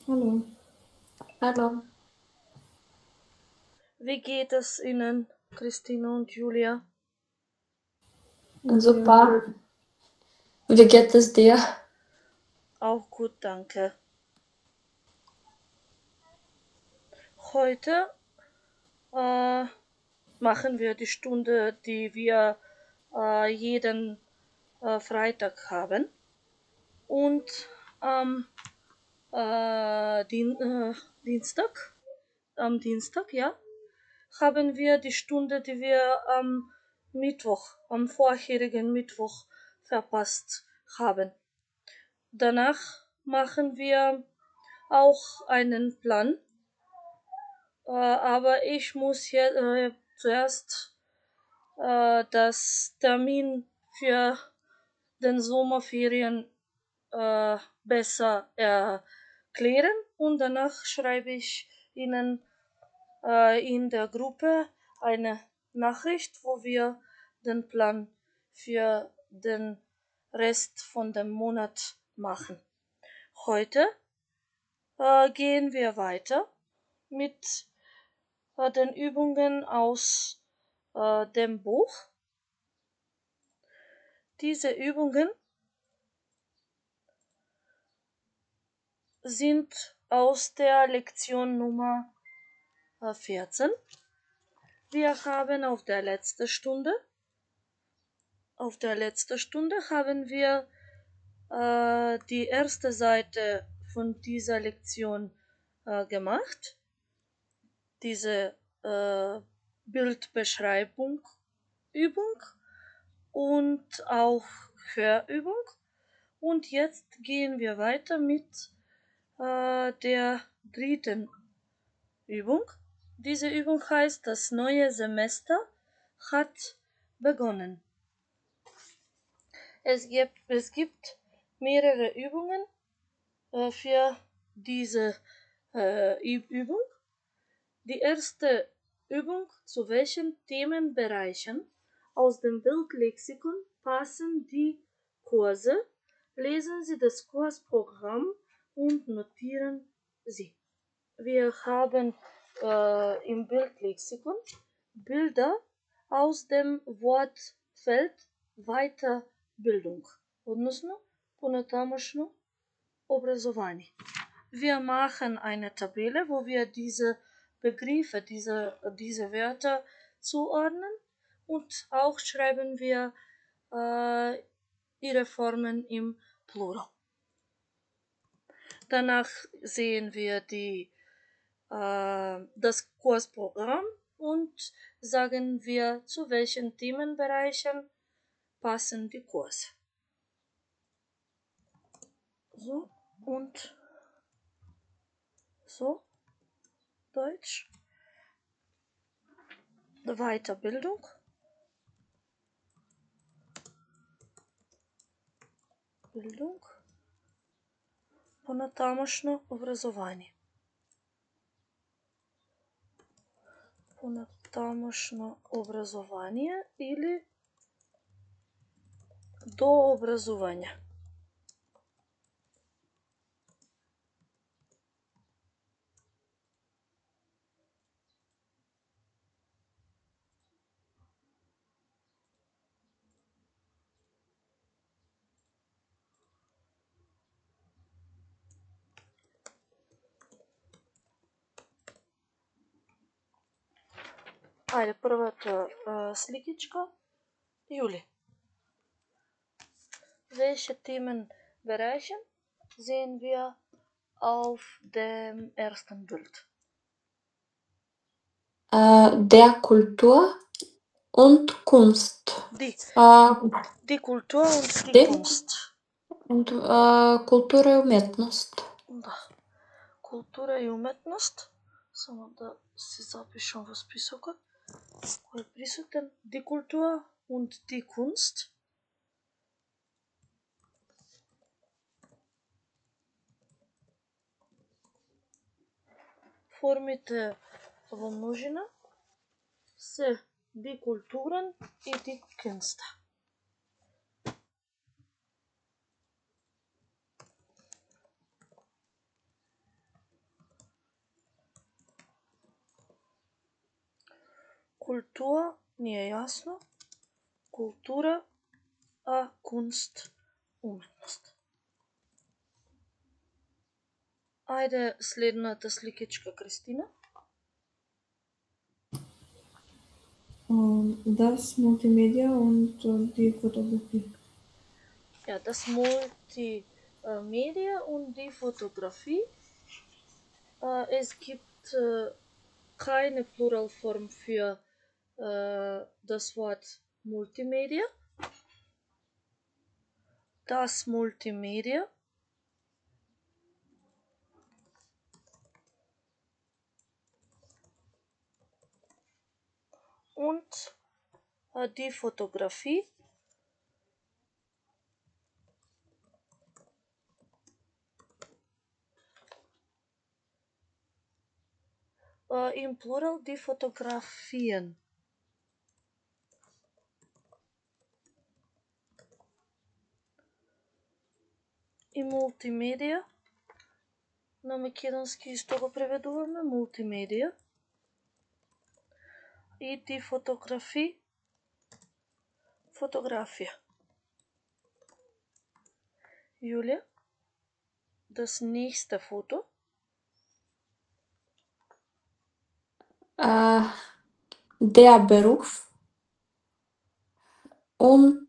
Hallo. Hallo. Wie geht es Ihnen, Christina und Julia? Super. Wie geht es dir? Auch gut, danke. Heute machen wir die Stunde, die wir jeden Freitag haben. Und am Dienstag, ja, haben wir die Stunde, die wir am Mittwoch, am vorherigen Mittwoch verpasst haben. Danach machen wir auch einen Plan, aber ich muss hier zuerst das Termin für den Sommerferien besser erklären und danach schreibe ich Ihnen in der Gruppe eine Nachricht, wo wir den Plan für den Rest von dem Monat machen. Heute gehen wir weiter mit den Übungen aus dem Buch. Diese Übungen sind aus der Lektion Nummer 14. Wir haben auf der letzten Stunde haben wir die erste Seite von dieser Lektion gemacht. Diese Bildbeschreibung Übung und auch Hörübung. Und jetzt gehen wir weiter mit der dritten Übung. Diese Übung heißt, das neue Semester hat begonnen. Es gibt mehrere Übungen für diese Übung. Die erste Übung, zu welchen Themenbereichen aus dem Bildlexikon passen die Kurse. Lesen Sie das Kursprogramm und notieren Sie. Wir haben im Bildlexikon Bilder aus dem Wortfeld Weiterbildung, odnosno по-натамошно образование. Wir machen eine Tabelle, wo wir diese Begriffe, diese Wörter zuordnen und auch schreiben wir ihre Formen im Plural. Danach sehen wir das Kursprogramm und sagen wir, zu welchen Themenbereichen passen die Kurse. So und so, Deutsch, Weiterbildung, по-натамошно образование. По-натамошно образование или дообразување. Ајде, првата сликичка. Juli. Welche Themenbereiche sehen wir auf dem ersten Bild? Der Kultur und Kunst. Die Kultur und die Kunst. Und Kultura и уметност. Да. Култура и уметност. Само да си запишам во списокот. Кој е присутен? Die Kultur und die Kunst. Формите во множина се die Kulturen и die Künste. Култура ни е јасно. Култура, а кунст уметност. Ајде следната сликичка, Кристина. Das Multimedia und die Fotografie. Ja, das Multimedia und die Fotografie. Es gibt keine Pluralform für das Wort Multimedia. Das Multimedia. Und die Fotografie. Im Plural die Fotografien. И мултимедија, на македонски исто го преведуваме мултимедија. И die Fotografie, фотографија. Julia, das nächste Foto. Der Beruf und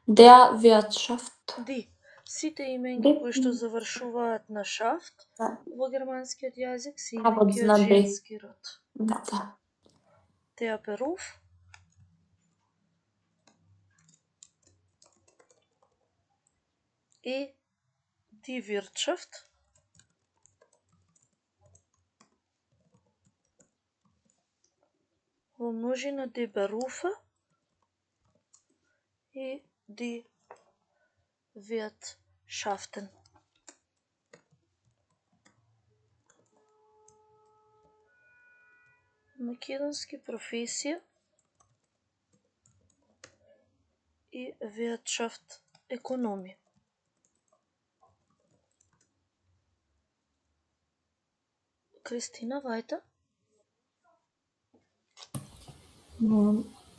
der Wirtschaft. Ди. Сите именки кои што завршуваат на шафт во германскиот јазик се именки од женски род. Да. Der Beruf. И die Wirtschaft. Во множина die Berufe и die Wirtschaften. Македонски професија и Wirtschaft, економија. Кристина, weiter.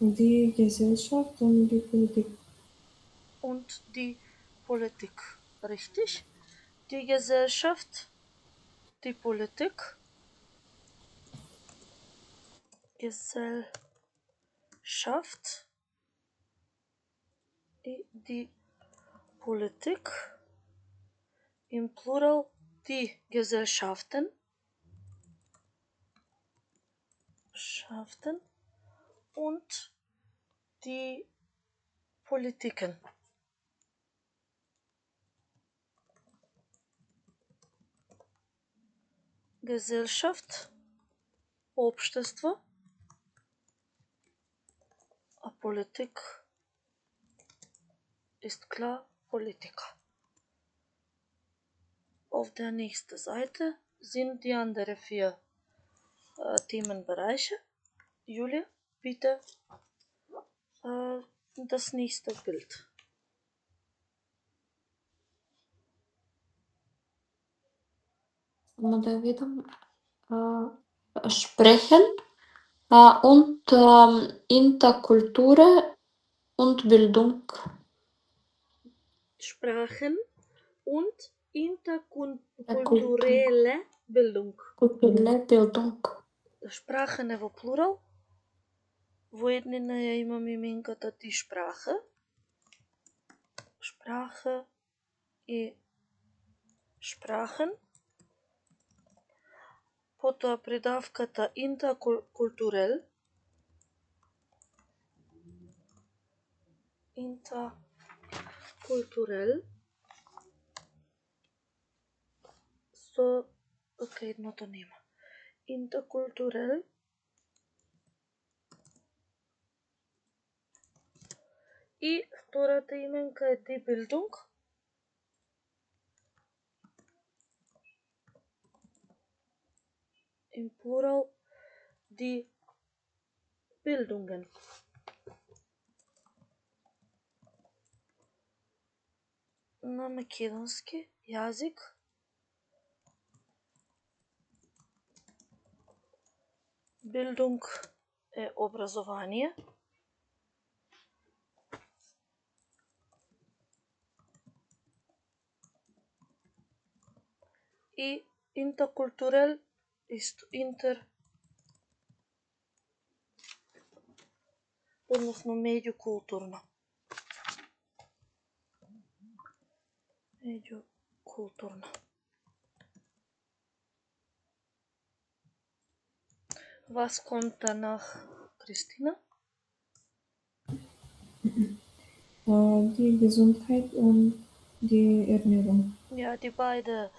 Die Gesellschaft und die Politik. Und die Politik. Richtig. Die Gesellschaft, die Politik. Gesellschaft. Die Politik. Im Plural die Gesellschaften. Und die Politiken. Gesellschaft, Общество, а Politik ist klar Politiker. Auf der nächsten Seite sind die anderen 4 Themenbereiche. Julia, bitte das nächste Bild. Само да видам. Sprechen und Interkultur und Bildung. Sprachen und interkulturelle Bildung. Kulturelle Bildung. Sprachen е во плурал. Во еднина ја имам именката die Sprache. Sprache и Sprachen. Потоа придавката interkulturell. Interkulturell. Со едното нема. Interkulturell. И втората именка е die Bildung. Im Plural die Bildungen. На македонски јазик Bildung е образование. И интеркултурел исто односно меѓукултурно. Меѓукултурно. Was kommt danach, Christina? Die Gesundheit und die Ernährung. Ja, die beiden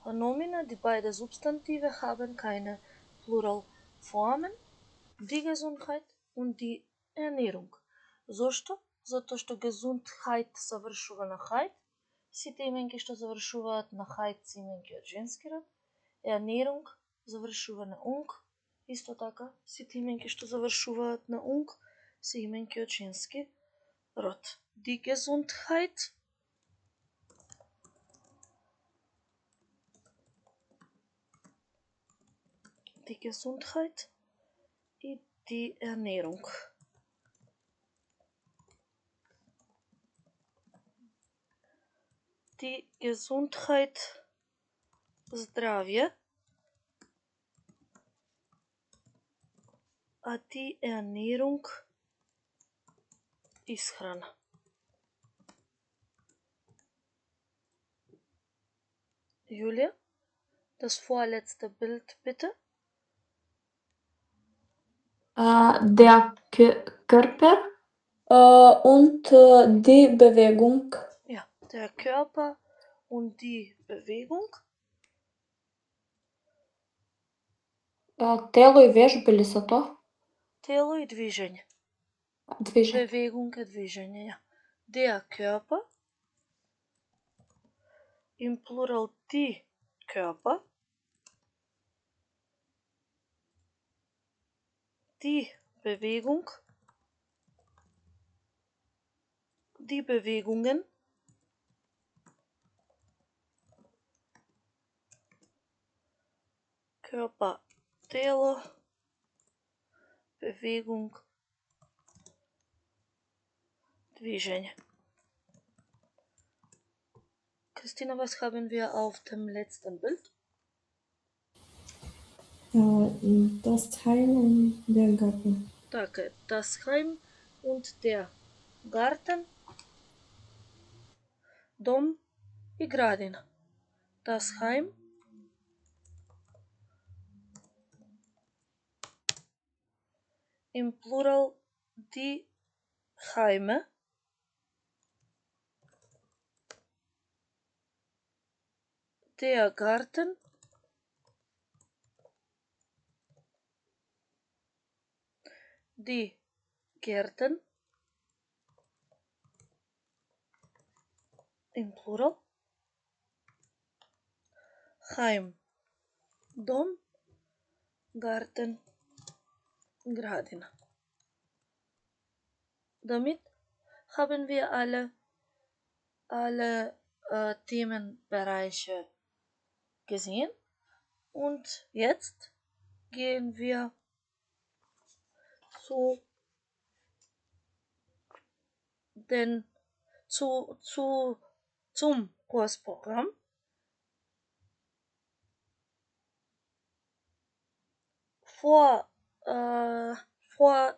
Nomina, die beiden Substantive haben keine Pluralformen. Die Gesundheit und die Ernährung. Зошто? Затоа што gesundheit завршува на хајт, сите именки што завршуваат на хајт се именки од женски род, Ernährung завршува на унг, исто така сите именки што завршуваат на унг се именки од женски род. Die Gesundheit и die Ernährung. Die Gesundheit здравје, а die Ernährung исхрана. Julia, das vorletzte Bild bitte. Der Körper und die Bewegung. Ja, der Körper und die Bewegung. Тело и вежба ли са тоа? Тело и движење. Движење. Bewegung е движење, ja. Der Körper. Im Plural die Körper. Die Bewegung. Die Bewegungen. Körper, тело, Bewegung, движење. Christina, was haben wir auf dem letzten Bild? Das Heim und der Garten. Така, das Heim und der Garten, дом и градина. Das Heim im Plural die Heime. Der Garten. Die Gärten. Im Plural. Heim. Dom. Garten. Gradina. Damit haben wir alle Themenbereiche gesehen und jetzt gehen wir zum Kursprogramm. Vor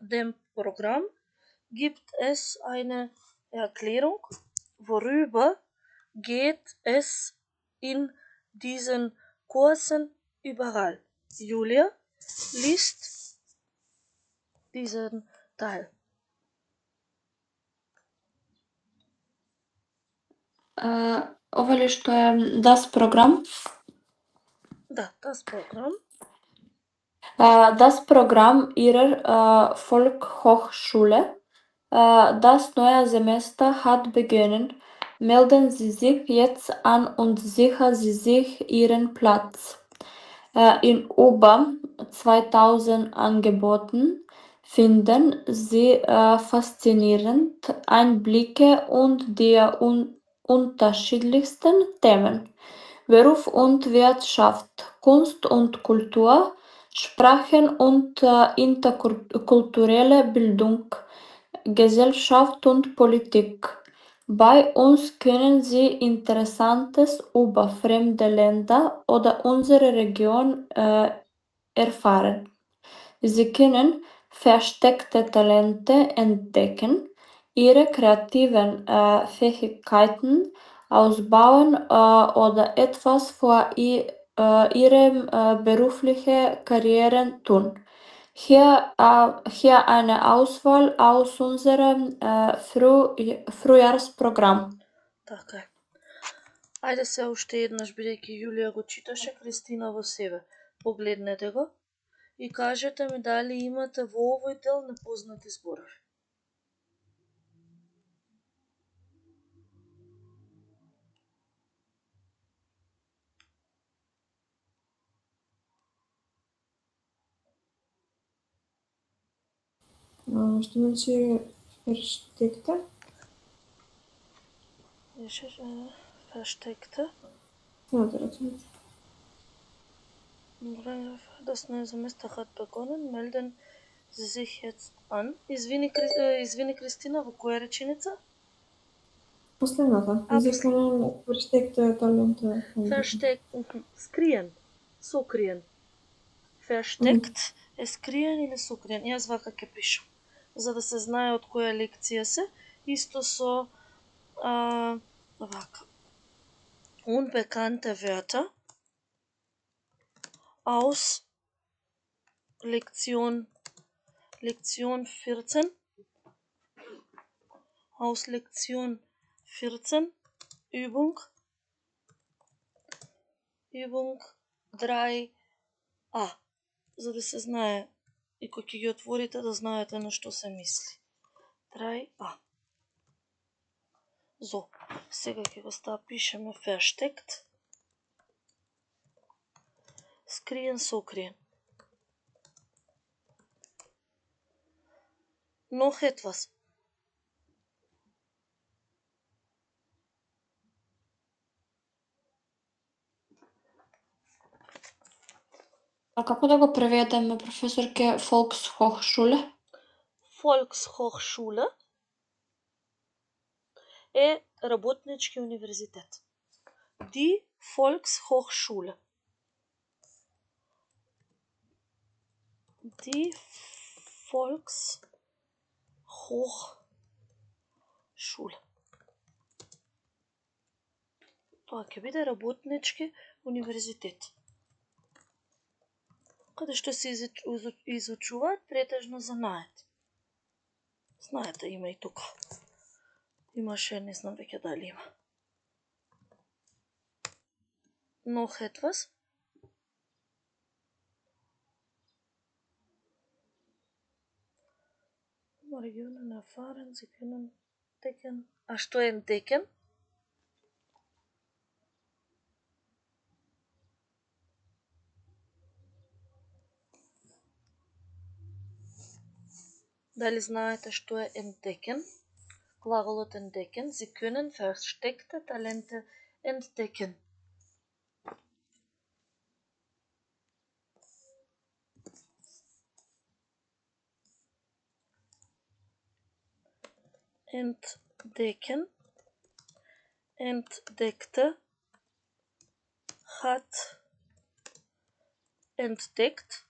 dem Programm gibt es eine Erklärung, worüber geht es in diesen Kursen überall. Julia liest diesen Teil. Ова ли што е das Programm? Da, das Programm. Das Programm Ihrer Volkshochschule. Das neue Semester hat begonnen. Melden Sie sich jetzt an und sichern Sie sich Ihren Platz. In über 2000 Angeboten finden Sie faszinierend Einblicke und die unterschiedlichsten Themen. Beruf und Wirtschaft, Kunst und Kultur, Sprachen und interkulturelle Bildung, Gesellschaft und Politik. Bei uns können Sie Interessantes über fremde Länder oder unsere Region erfahren. Sie können versteckte Talente entdecken, ihre kreativen Fähigkeiten ausbauen oder etwas für ihre berufliche Karriere tun. Hier eine Auswahl aus unserem Frühjahrsprogramm. Така е. Ајде се уште еднаш, бидејќи Јулија го читаше, Кристина во себе. Погледнете го и кажете ми дали имате во овој дел непознати зборови. Што значи versteckte? Versteckte. Следната реченица. Das neue Semester hat begonnen. Melden Sie sich jetzt an. Извини, Кристина, во која реченица? Последната. Sie können versteckte Talente entdecken. Скриен. Сокриен. Versteckt е скриен или сокриен. Јас вака ќе пишам. За да се знае од која лекција се. Исто со вака. Unbekannte Wörter aus Lektion 14. Aus Lektion 14. Übung 3a. За да се знае и кога ќе ги отворите да знаете на што се мисли. 3a. So, сега ќе го пишеме versteckt. Скриен, сокриен. Noch etwas. А како да го преведеме, професорке, Volkshochschule? Volkshochschule е работнички универзитет. Die Volkshochschule. Die Volkshochschule. Тоа ќе биде работнички универзитет. Каде што се изучуваат претежно занаати. Знаете, има и тука. Имаше, не знам веќе дали има. Noch etwas? Regionen erfahren, sie können entdecken. А што е entdecken? Дали знаете што е entdecken? Глаголот entdecken. Sie können versteckte Talente entdecken. Entdecken. Entdeckte. Hat entdeckt.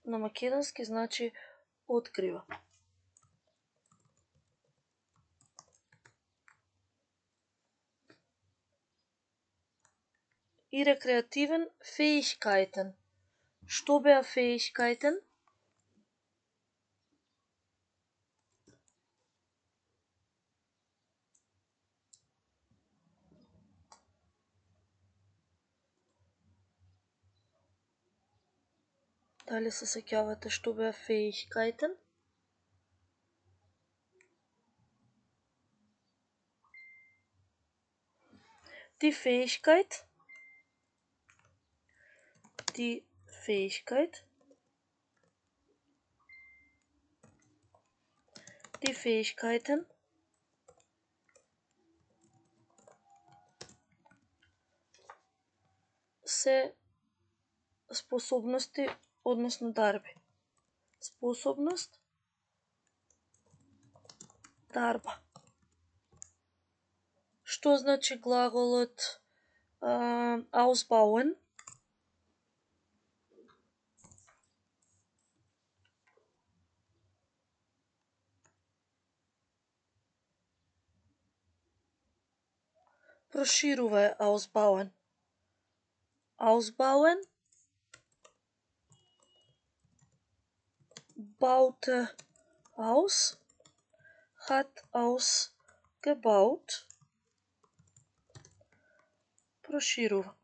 На македонски значи открива. Ihre kreativen Fähigkeiten. Што беа Fähigkeiten? Дали се сеќавате што беа Fähigkeiten? Die Fähigkeit. Die Fähigkeit. Die Fähigkeiten. се способности, односно дарби. Способност, дарба. Што значи глаголот ausbauen? Проширувај ausbauen. Ausbauen, baute aus, hat ausgebaut, проширува.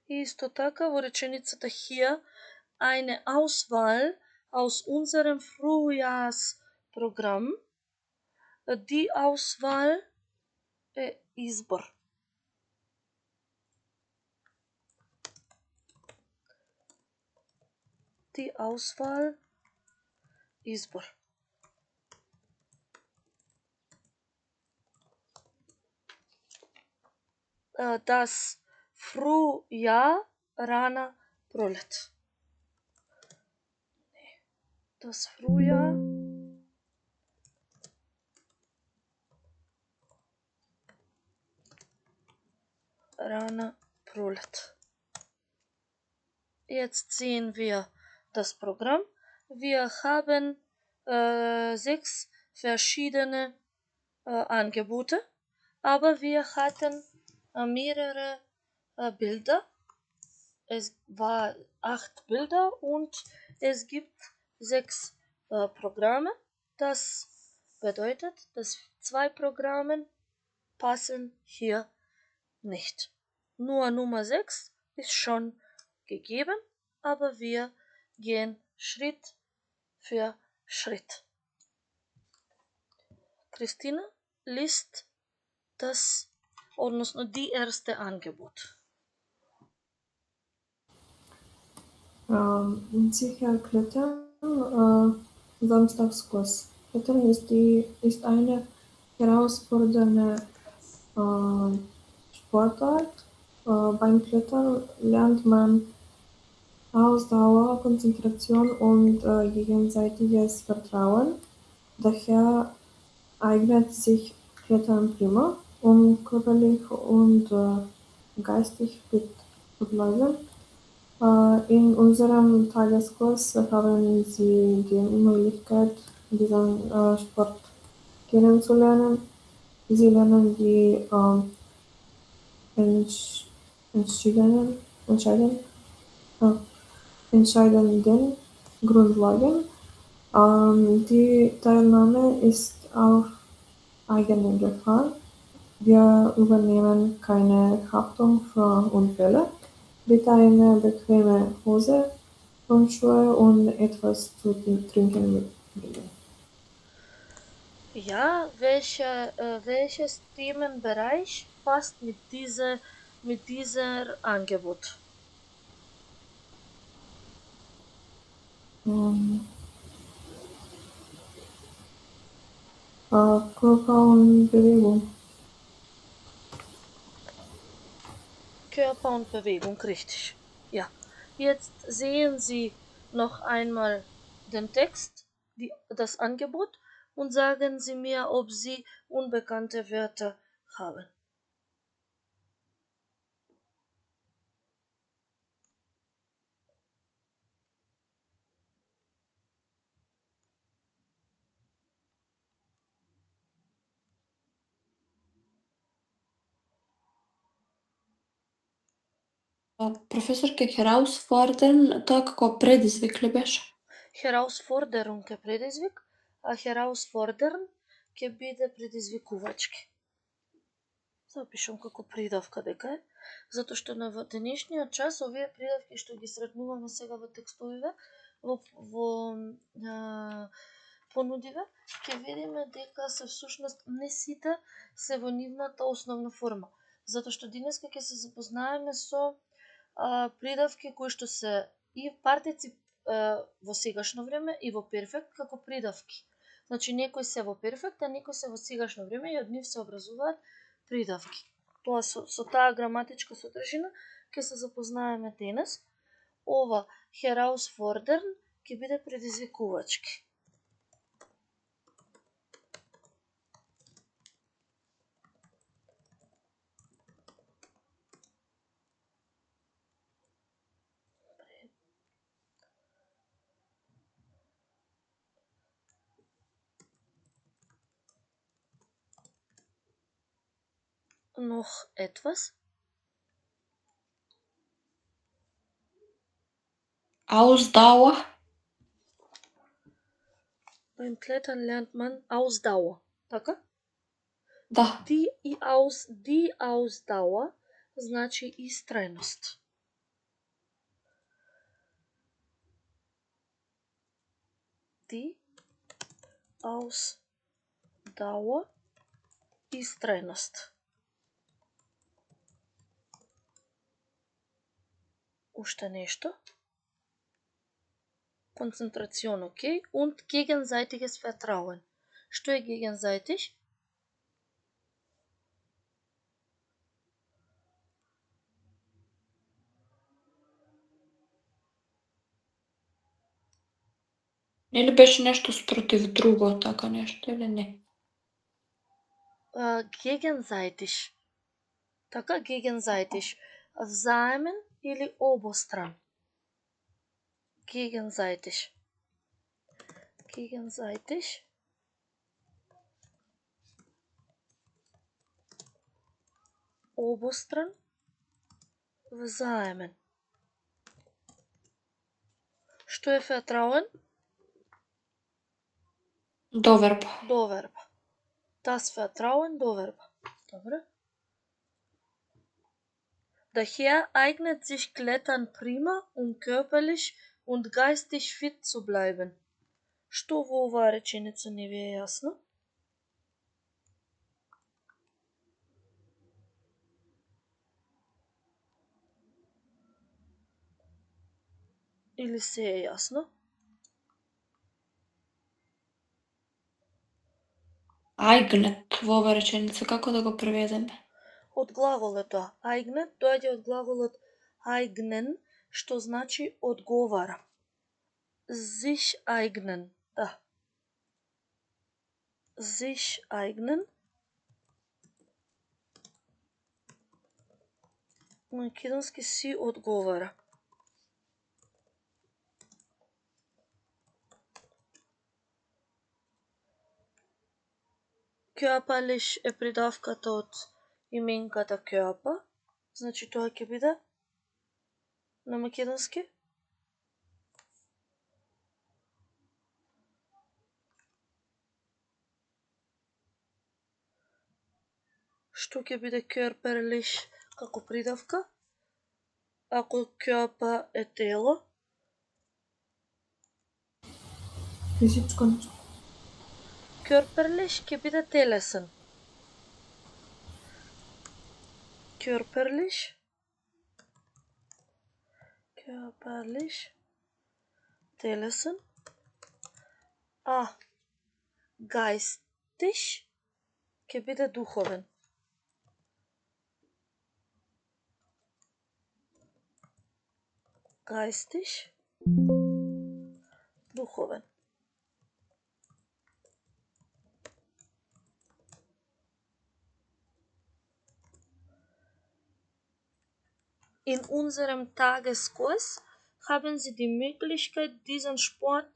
Исто така во реченицата hier eine Auswahl aus unserem Frühjahrsprogramm. Die Auswahl е избор. Die Auswahl, избор. Das Frühjahr, рана пролет. Das Frühjahr, rana Prolet. Jetzt sehen wir das Programm. Wir haben 6 verschiedene Angebote, aber wir hatten mehrere Bilder. Es war 8 Bilder und es gibt 6 Programme. Das bedeutet, dass 2 Programme passen hier nicht. Nur Nummer 6 ist schon gegeben, aber wir gehen Schritt für Schritt. Christina liest das, odnosno die erste Angebot. Sicher klettern, Samstagskurs. Klettern ist eine herausfordernde Sportart. Beim Klettern lernt man Ausdauer, Konzentration und gegenseitiges Vertrauen. Daher eignet sich Klettern prima, um körperlich und geistig fit zu bleiben. In unserem Tageskurs haben Sie die Möglichkeit, diesen Sport kennenzulernen. Sie lernen die entscheidenden Grundlagen. Die Teilnahme ist auf eigene Gefahr. Wir übernehmen keine Haftung für Unfälle. Bitte eine bequeme Hose, Turnschuhe und etwas zu trinken mitbringen. Ja, welches Themenbereich passt mit dieser Angebot? Körper und Bewegung. Körper und Bewegung, richtig. Ja. Jetzt sehen Sie noch einmal den Text, das Angebot, und sagen Sie mir, ob Sie unbekannte Wörter haben. Професорке, herausfordern, тоа како предизвик ли беше? Herausforderung е предизвик, а herausfordern ќе биде предизвикувачки. Запишам како придавка дека е, затоа што на денешниот час овие придавки што ги сретнуваме сега во текстовиве, во понудиве, ќе видиме дека се всушност не сите се во нивната основна форма. Затоа што денеска ќе се запознаеме со придавки кои што се и партици во сегашно време и во перфект како придавки. Значи некои се во перфект, а некои се во сегашно време и од нив се образуваат придавки. тоа со таа граматичка содржина ќе се запознаеме денес. Ова herausfordern ќе биде предизвикувачки. Noch etwas? Ausdauer. Beim Klettern lernt man Ausdauer, така? Да. Die Ausdauer значи истрајност. Die Ausdauer, истрајност. Уште нешто? Konzentration, okay? Und gegenseitiges Vertrauen. Што е gegenseitig? Нели беше нешто спротив друго, така нешто или не? Gegenseitig. Така, gegenseitig. Взаемен или обостран. Gegenseitig. Gegenseitig. Обостран. Взаемен. Што е vertrauen? Доверба. Доверба. Das Vertrauen, Доверба. Добре. Daher eignet sich Klettern prima, um körperlich und geistig fit zu bleiben. Што во оваа реченица не ви е јасно? Или се е јасно? Eignet во оваа реченица, како да го преведеме? Од глагол е тоа. Eignet доаѓа од глаголот eignen, што значи одговара. Sich eignen, да. Sich eignen. На македонски си одговара. Körperlich е придавката од именката Körper, значи тоа ќе биде на македонски. Што ќе биде körperlich како придавка? Ако Körper е тело, Физичко нешто. körperlich ќе биде телесен. Körperlich. Körperlich. Телесен. А geistig ќе биде духовен. Geistig. Духовен. In unserem Tageskurs haben Sie die Möglichkeit, diesen Sport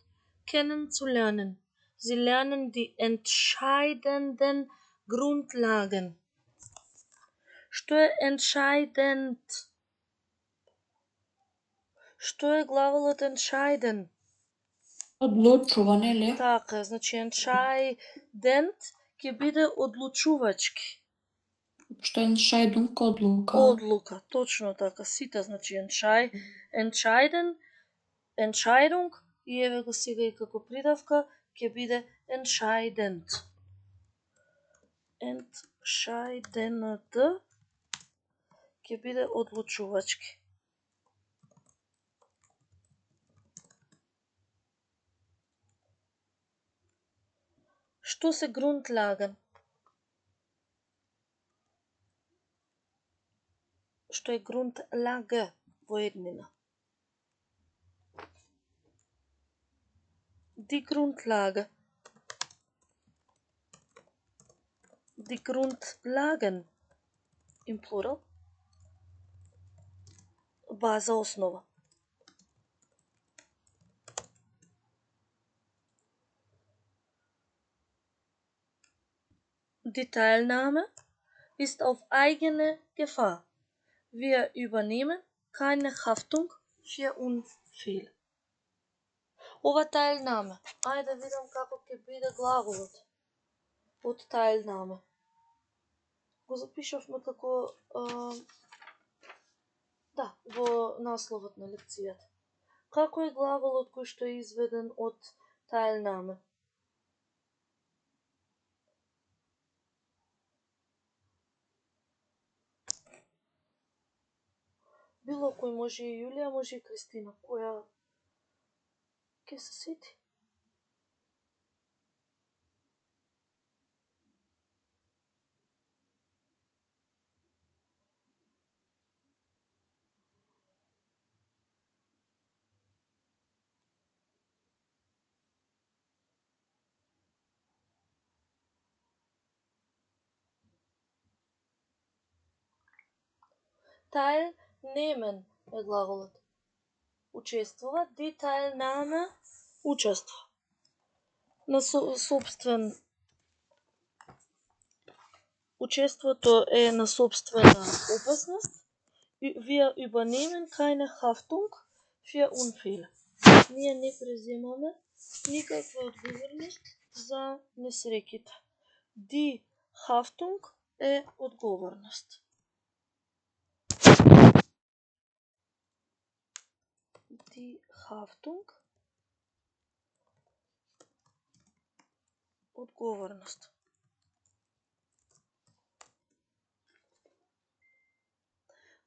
kennenzulernen. Sie lernen die entscheidenden Grundlagen. Што е entscheidend? Што е глаголот entscheiden? Одлучува, нели? Така, значи entscheidend ќе биде одлучувачки. Што е Entscheidung, одлука. Одлука, точно така. Сите, значи entscheiden, Entscheidung и еве го сега и како придавка ќе биде entscheidend. Entscheidend ќе биде одлучувачки. Што се Grundlagen? што е Grundlage во еднина. Die Grundlage. Die Grundlagen in plural. База, основа. Die Teilnahme ist auf eigene Gefahr. Wir übernehmen keine Haftung für Unfall. Ова теilnahme. Ајде да видам како ќе биде глаголот од теilnahme. Го запишавме како во насловот на лекцијата. Како е глаголот кој што е изведен од теilnahme? Било кој, може и Јулија, може и Кристина, која ќе се сети. Teilnehmen е глаголот. Учествува, die Teilnahme учество. На собствен. Учеството е на собствена опасност. Wir übernehmen keine Haftung für Unfälle. Ние не преземаме никаква одговорност за несреќите. Die Haftung е одговорност. Die Haftung odgovornost.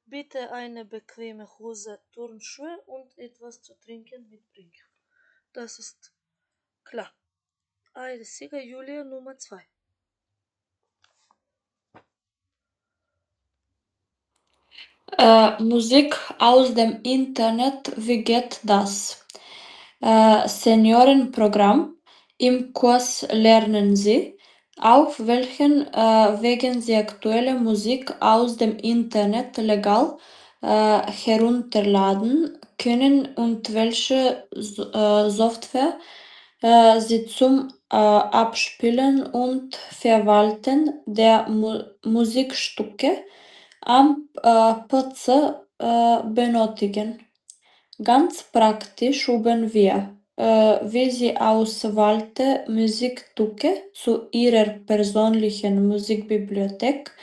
Bitte eine bequeme Hose, Turnschuhe und etwas zu trinken mitbringen. Das ist klar. Ajde, сега Julija Nummer 2. Musik aus dem Internet, wie geht das? Seniorenprogramm. Im Kurs lernen Sie, auf welchen Wegen Sie aktuelle Musik aus dem Internet legal herunterladen können und welche Software Sie zum Abspielen und Verwalten der Musikstücke am PC benötigen. Ganz praktisch üben wir, wie Sie ausgewählte Musikstücke zu Ihrer persönlichen Musikbibliothek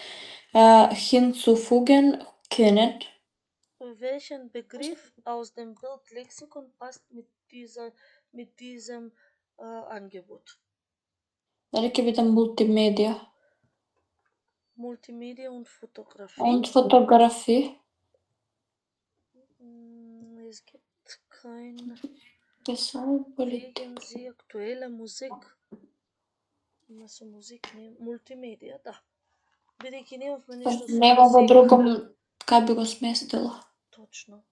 hinzufügen können. Welchen Begriff aus dem Bildlexikon passt mit diesem Angebot? Дали ќе биде мултимедија? Multimedia und Fotografie. Und Fotografie. Es gibt keine Wegen Wegen Sie aktuelle Musik. Имаше музик, не мултимедија, да. Бидејќи немавме нешто со Нема во музик. другом, кај би го сместила? Точно.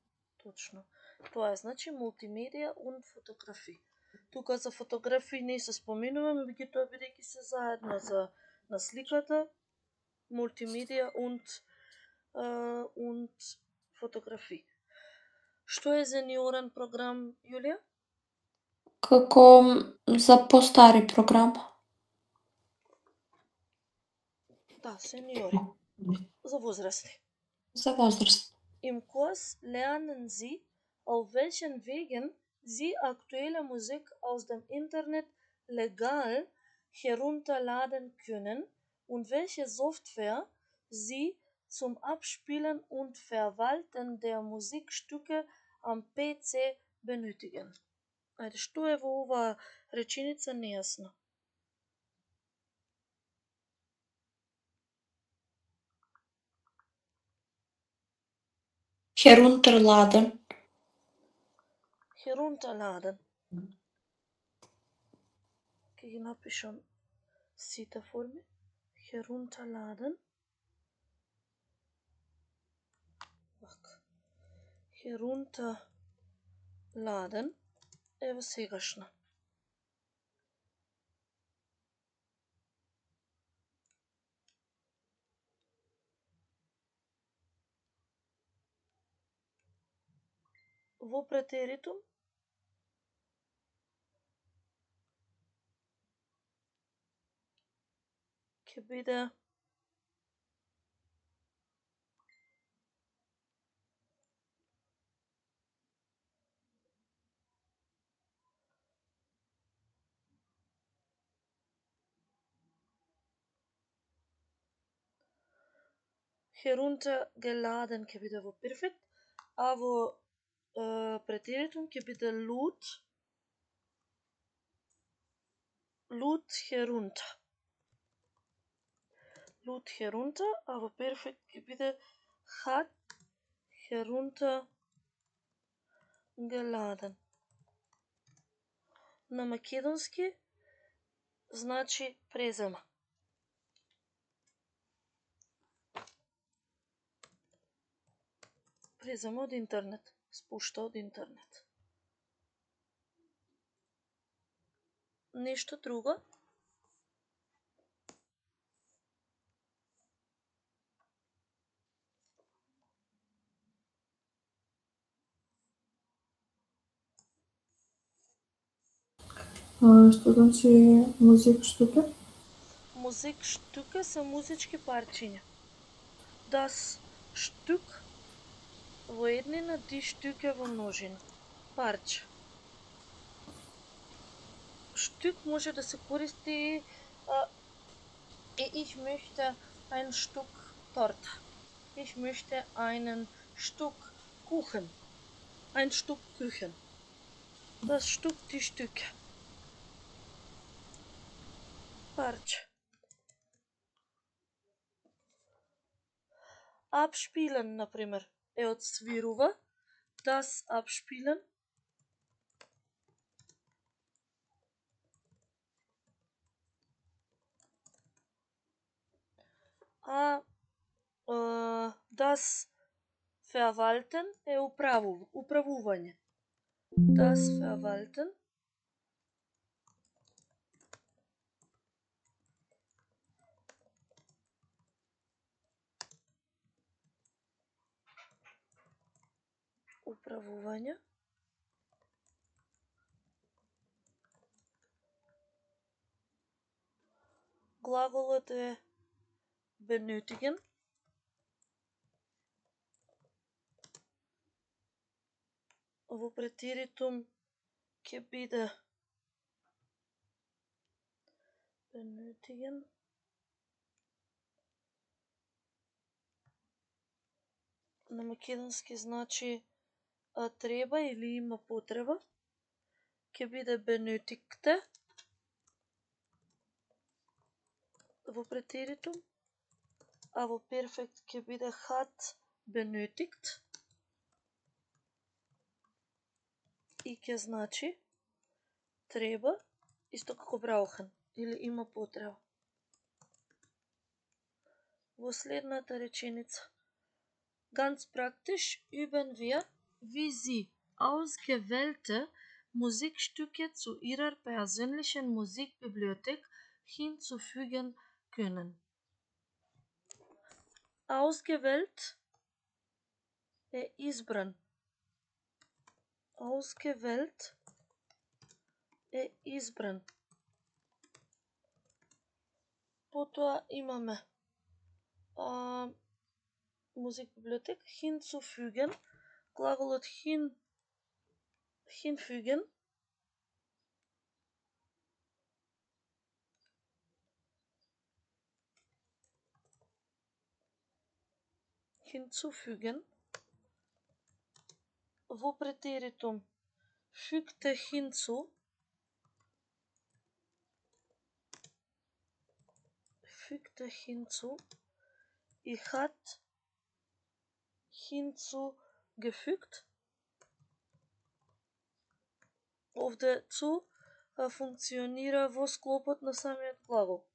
Тоа е значи мултимедија und фотографија. Тука за фотографии не се споменува, меѓутоа бидејќи се заедно на сликата, мултимедија und фотографија. Што е сениорен програм, Јулија? Како за постари програм. Да, сениори. За возрастни. За возраст. Im Kurs lernen Sie, auf welchen Wegen Sie aktuelle Musik aus dem Internet legal herunterladen können und welche Software Sie zum Abspielen und Verwalten der Musikstücke am PC benötigen. Ајде, што е во оваа реченица нејасно? Herunterladen. Herunterladen. Ќе ги напишам сите форми. Herunterladen. herunterladen ево сегашна. Во претеритум ќе биде heruntergeladen ќе биде во перфект, а во претеритум ќе биде lud herunter. Lud herunter, а во перфект ќе биде hat heruntergeladen. На македонски значи презема. Презема од интернет, спушта од интернет. Нешто друго? Што значи музикштуке? Музикштуке се музички парчиња. Das Stück во еднина, die Stücke во множина. Парче. Stück може да се користи ich möchte ein Stück Torte. Ich möchte einen Stück Kuchen. Ein Stück Kuchen. Das Stück, die Stücke. Парче. Abspielen, например, е од свирува. Das Abspielen. А das Verwalten е управување. Das Verwalten. Управување. Глаголот е benötigen. Во претеритум ќе биде benötigen. На македонски значи треба или има потреба. Ќе биде benötigte. Во претеритум, а во перфект ќе биде hat benötigt. И ќе значи треба, исто како brauchen, или има потреба. Во следната реченица. Ganz praktisch üben wir, wie Sie ausgewählte Musikstücke zu Ihrer persönlichen Musikbibliothek hinzufügen können. Ausgewählt е избран. Ausgewählt е избран. Потоа имаме музикбиблиотек hinzufügen, глаголот hinfügen. Hinzufügen. Во претеритум fügte hinzu. Fügte hinzu. И hat hinzugefügt. Овде zu функционира во склопот на самиот глагол.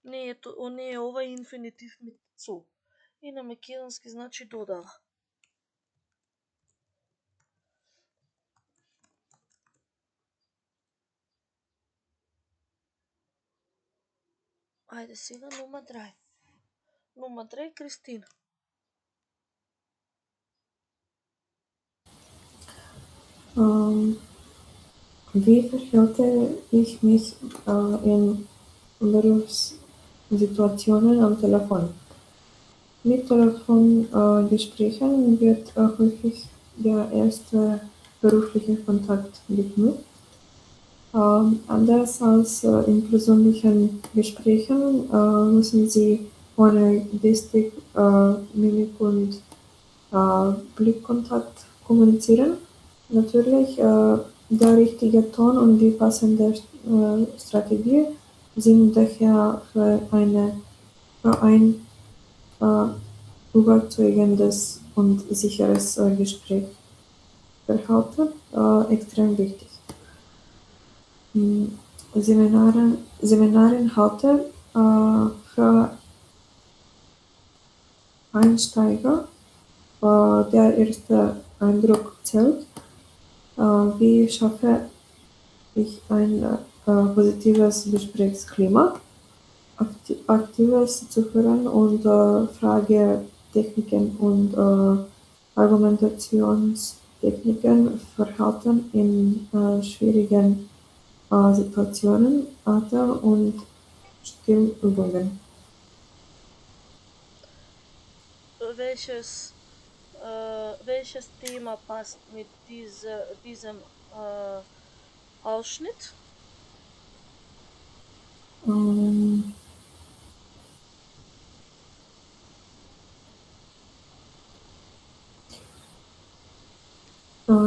Не е ова инфинитив mit zu. И на македонски значи додава. Ајде сега Nummer 3, Christine. Wie verhalte ich mich in Berufssituationen am Telefon? Mit Telefongesprächen wird häufig der erste berufliche Kontakt geknüpft. Anders als in persönlichen Gesprächen müssen Sie ohne Gestik, Mimik und Blickkontakt kommunizieren. Natürlich, der richtige Ton und die passende Strategie sind daher für ein überzeugendes und sicheres Gesprächsverhalten extrem wichtig. Seminarinhalte für Einsteiger. Der erste Eindruck zählt. Wie schaffe ich ein positives Gesprächsklima? Aktives Zuhören und Fragetechniken und Argumentationstechniken verhalten in schwierigen Situationen, Atem- und Stimmübungen. Welches Thema passt mit diesem Ausschnitt?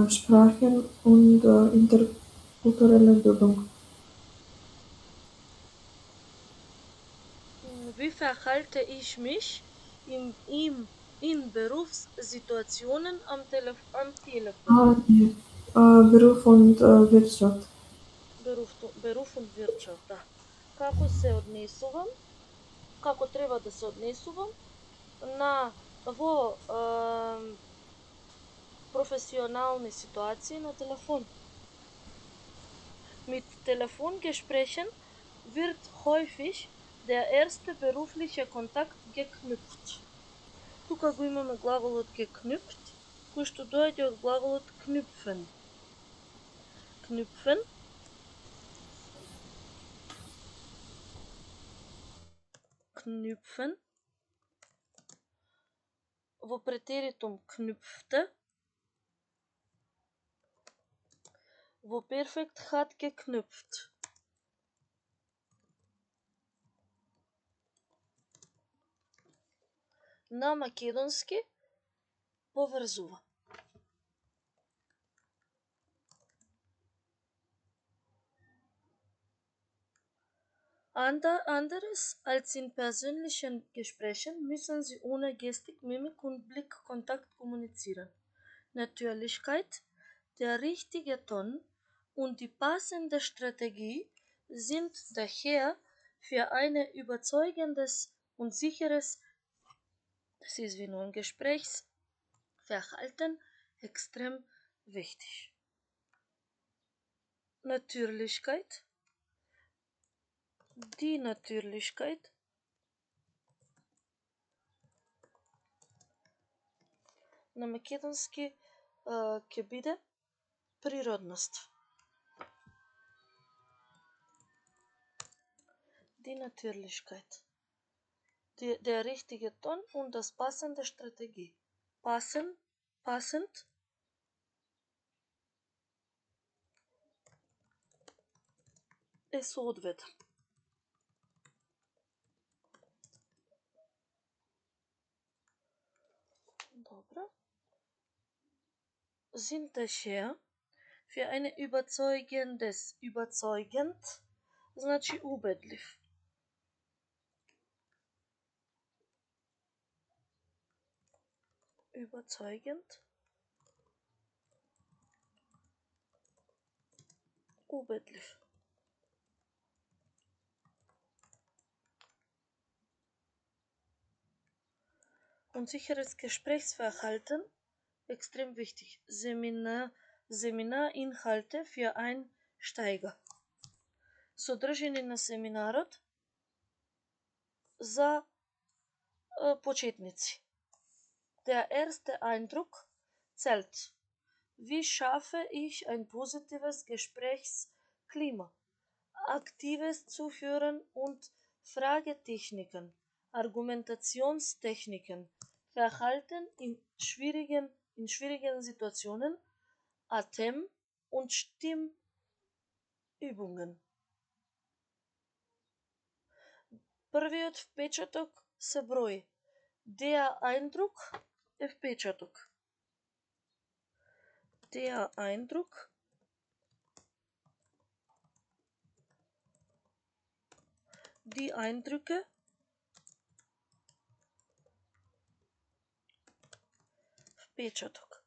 Sprachen und interkulturelle Bildung. Wie verhalte ich mich in Berufssituationen am Telefon? Beruf und Wirtschaft. Беруф und Wirtschaft, да. Како треба да се однесувам во професионални ситуации на телефон. Mit Telefongesprächen wird häufig der erste berufliche Kontakt geknüpft. Тука го имаме глаголот geknüpft, кој што доаѓа од глаголот knüpfen. Knüpfen во претеритум knüpfte, во перфект hat geknüpft. На македонски поврзува. Anderes als in persönlichen Gesprächen müssen Sie ohne Gestik, Mimik und Blickkontakt kommunizieren. Natürlichkeit, der richtige Ton und die passende Strategie sind daher für ein überzeugendes und sicheres Gesprächsverhalten extrem wichtig. Natürlichkeit, die Natürlichkeit на македонски ќе биде природност. Die Natürlichkeit. Der richtige Ton und das passende Strategie. Passend е соодветен. Добро. Sind daher für eine überzeugend, значи убедлив. Überzeugend, убедлив. Und sicheres Gesprächsverhalten extrem wichtig. Seminarinhalte für Einsteiger. Содржини на семинарот za početnici. Der erste Eindruck zählt. Wie schaffe ich ein positives Gesprächsklima? Aktives Zuhören und Fragetechniken, Argumentationstechniken, Verhalten in schwierigen Situationen, Atem- und Stimmübungen. Првиот впечаток се брои. Der Eindruck е впечаток. Der Eindruck Die Eindrücke впечаток.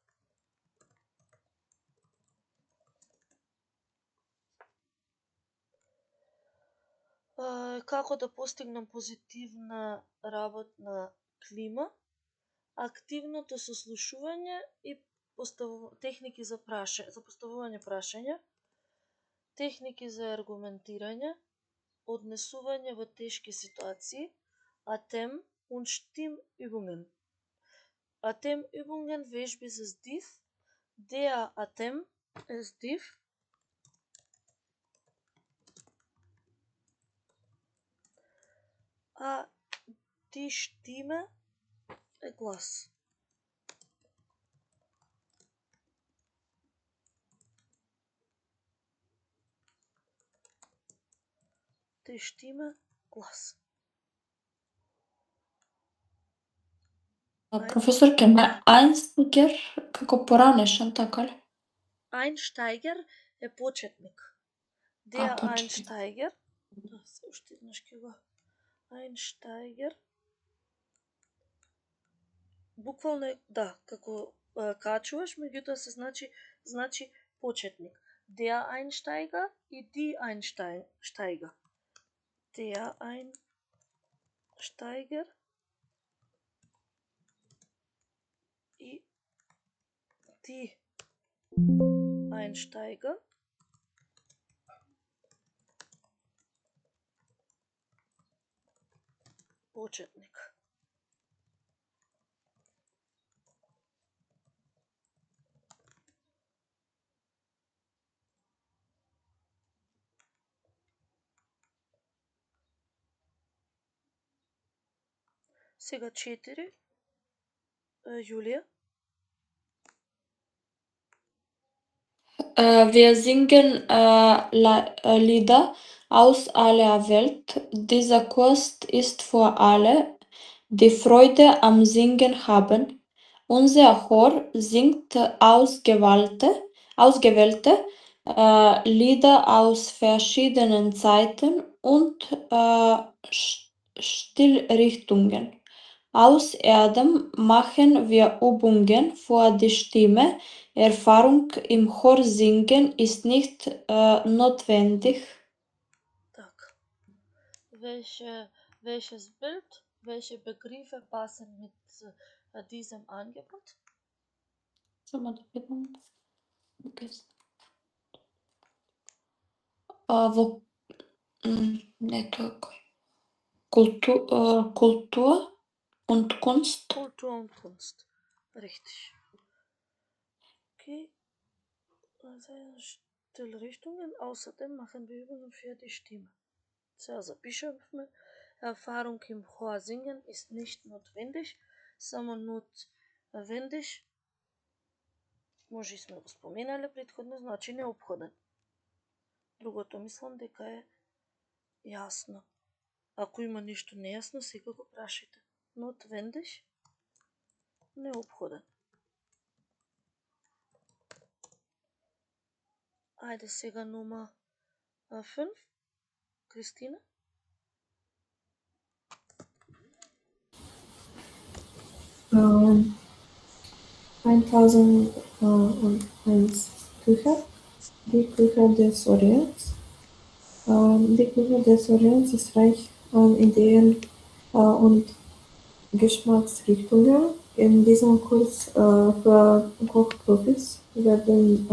Како да постигнам позитивна работна клима? Активното сослушување и техники за поставување прашања, техники за аргументирање, однесување во тешки ситуации, Atem- und Stimmübungen. Atemübungen, вежби за здив. Der Atem е здив. А die Stimme е глас. Die Stimme, глас. Професор, ке ме Einsteiger како поранешен, така ли? Einsteiger е почетник. Der почетник. Einsteiger. Да, се уште еднаш ке го. Einsteiger. Буквално е, да, како качуваш, меѓутоа се значи почетник. Der Einsteiger и die Einsteiger. Der Einsteiger и die Einsteiger. Почетник. Сега 4. Јулија. Wir singen Lieder aus aller Welt. Dieser Kurs ist für alle, die Freude am Singen haben. Unser Chor singt ausgewählte Lieder aus verschiedenen Zeiten und Stilrichtungen. Außerdem machen wir Übungen für die Stimme. Erfahrung im Chorsingen ist nicht notwendig. Так. Welches Bild, welche Begriffe passen mit diesem Angebot? Kultur und Kunst. Kultur und Kunst. Richtig. Okay. Stilrichtungen. Außerdem machen wir Übungen für die Stimme. Сега запишавме. Erfahrung im Chorsingen ist nicht notwendig, само notwendig. Може и сме го споменале претходно, значи неопходен. Другото мислам дека е јасно. Ако има нешто нејасно, сега го прашајте. Notwendig, неопходен. Ајде сега номер 5. Кристина? Um, 1001 Küche, die Küche des Orients. Die Küche des Orients ist reich an Ideen und Geschmacksrichtungen. In diesem Kurs für Kochprofis werden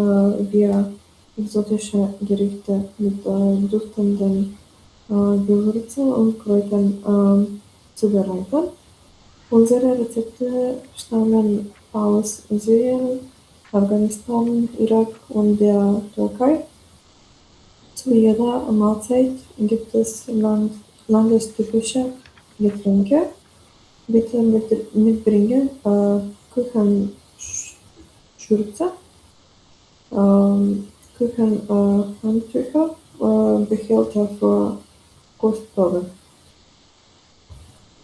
wir exotische Gerichte mit duftenden Gewürzen und Kräutern zubereiten. Unsere Rezepte stammen aus Syrien, Afghanistan, Irak und der Türkei. Zu jeder Mahlzeit gibt es landestypische Getränke. Bitte mitbringen Küchenschürze, Küchenhandtücher, Behälter für Kostproben.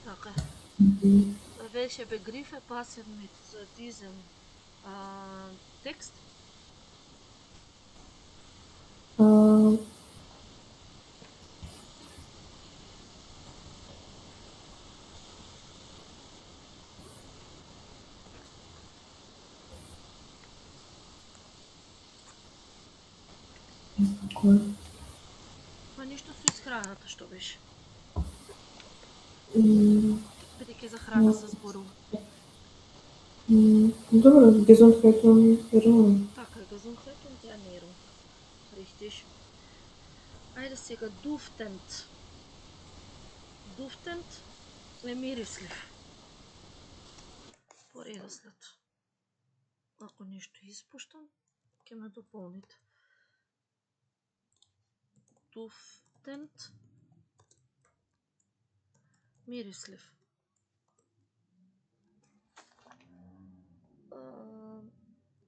Danke. Mhm. Welche Begriffe passen mit diesem Text? Äh, Кој? Па ништо со исхраната што беше. М, Бидејќи за храна се зборува. Добро, Gesundheit und Ernährung. Така, Gesundheit und Ernährung. Richtig. Ајде сега дуфтент. Дуфтент е мирислив. По редослед. Ако нешто испуштам, ќе ме дополните. Дуфтент. Мирислив.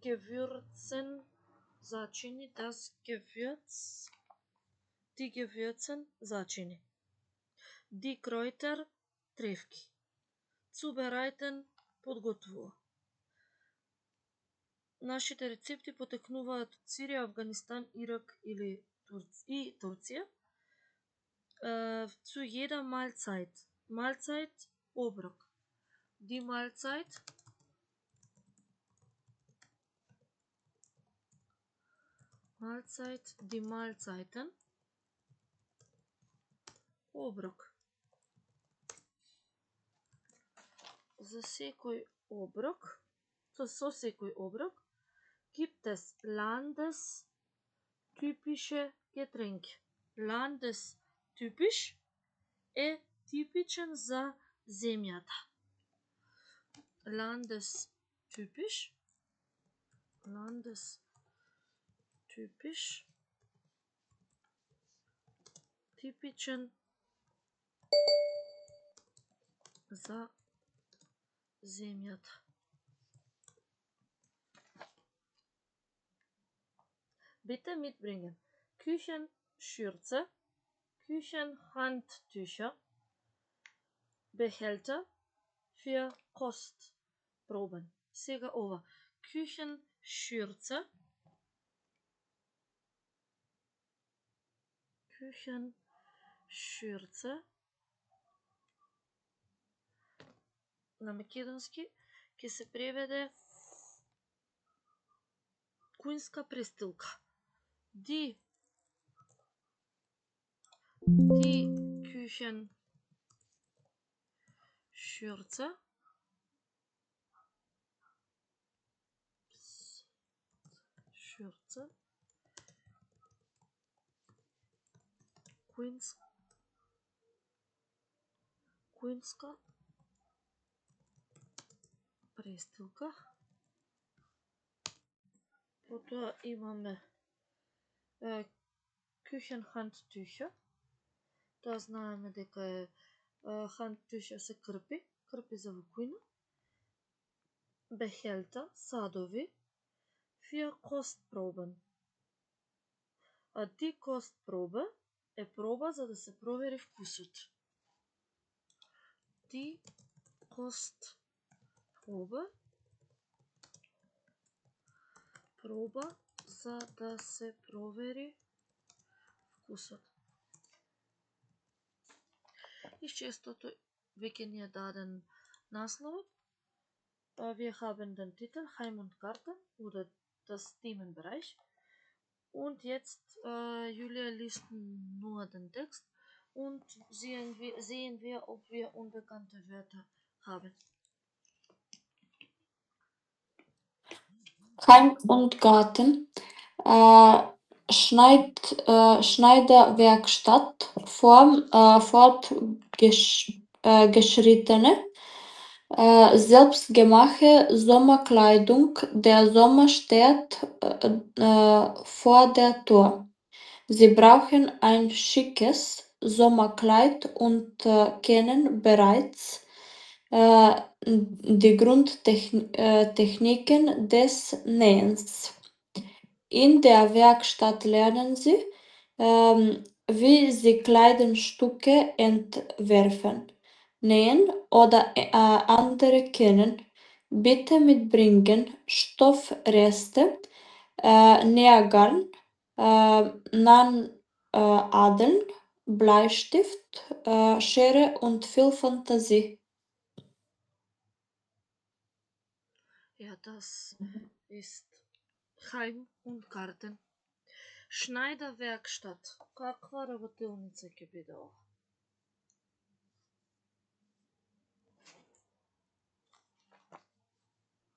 Gewürzen, začini, das Gewürz, die Gewürzen, začini. Die Kräuter, тревки. Zubereiten, подготвува. Нашите рецепти потекнуваат од Сирија, Афганистан, Ирак и Турција. Zu jeder Mahlzeit. Mahlzeit, Obrok. Die Mahlzeit, Mahlzeit, die Mahlzeiten, Obrok. За секој оброк, со секој оброк, gibt es landestypische Getränke. Landestypisch е типичен за земјата. Landestypisch, типичен за земјата. Bitte mitbringen Küchenschürze, Küchenhandtücher, Behälter für Kostproben. Сега ова. Küchenschürze, на македонски ќе се преведе кујнска престилка. Die Küchenschürze, кујнска престилка. Потоа имаме Küchenhandtücher. Тоа знаеме дека е handtücher се крпи за во кујна. Behälter, садови. Für Kostproben. А die Kostprobe е проба за да се провери вкусот. Die Kostprobe, проба за да се провери вкусот. Изчестото веќе ни е даден насловот. Wir haben den Titel Heim und Garten oder das Themenbereich. Und jetzt Julia liest nur den Text und sehen wir, ob wir unbekannte Wörter haben. Heim und Garten. Schneiderwerkstatt, geschrittene, Selbstgemachte Sommerkleidung. Der Sommer steht vor der Tür. Sie brauchen ein schickes Sommerkleid und kennen bereits die Grundtechniken des Nähens. In der Werkstatt lernen Sie, wie Sie Kleidungsstücke entwerfen, nähen oder andere kennen. Bitte mitbringen Stoffreste, Nähgarn, Nadeln, Bleistift, Schere und viel Fantasie. Ja, das ist Chaim und Garten. Schneiderwerkstatt. Каква работилница ќе биде ова?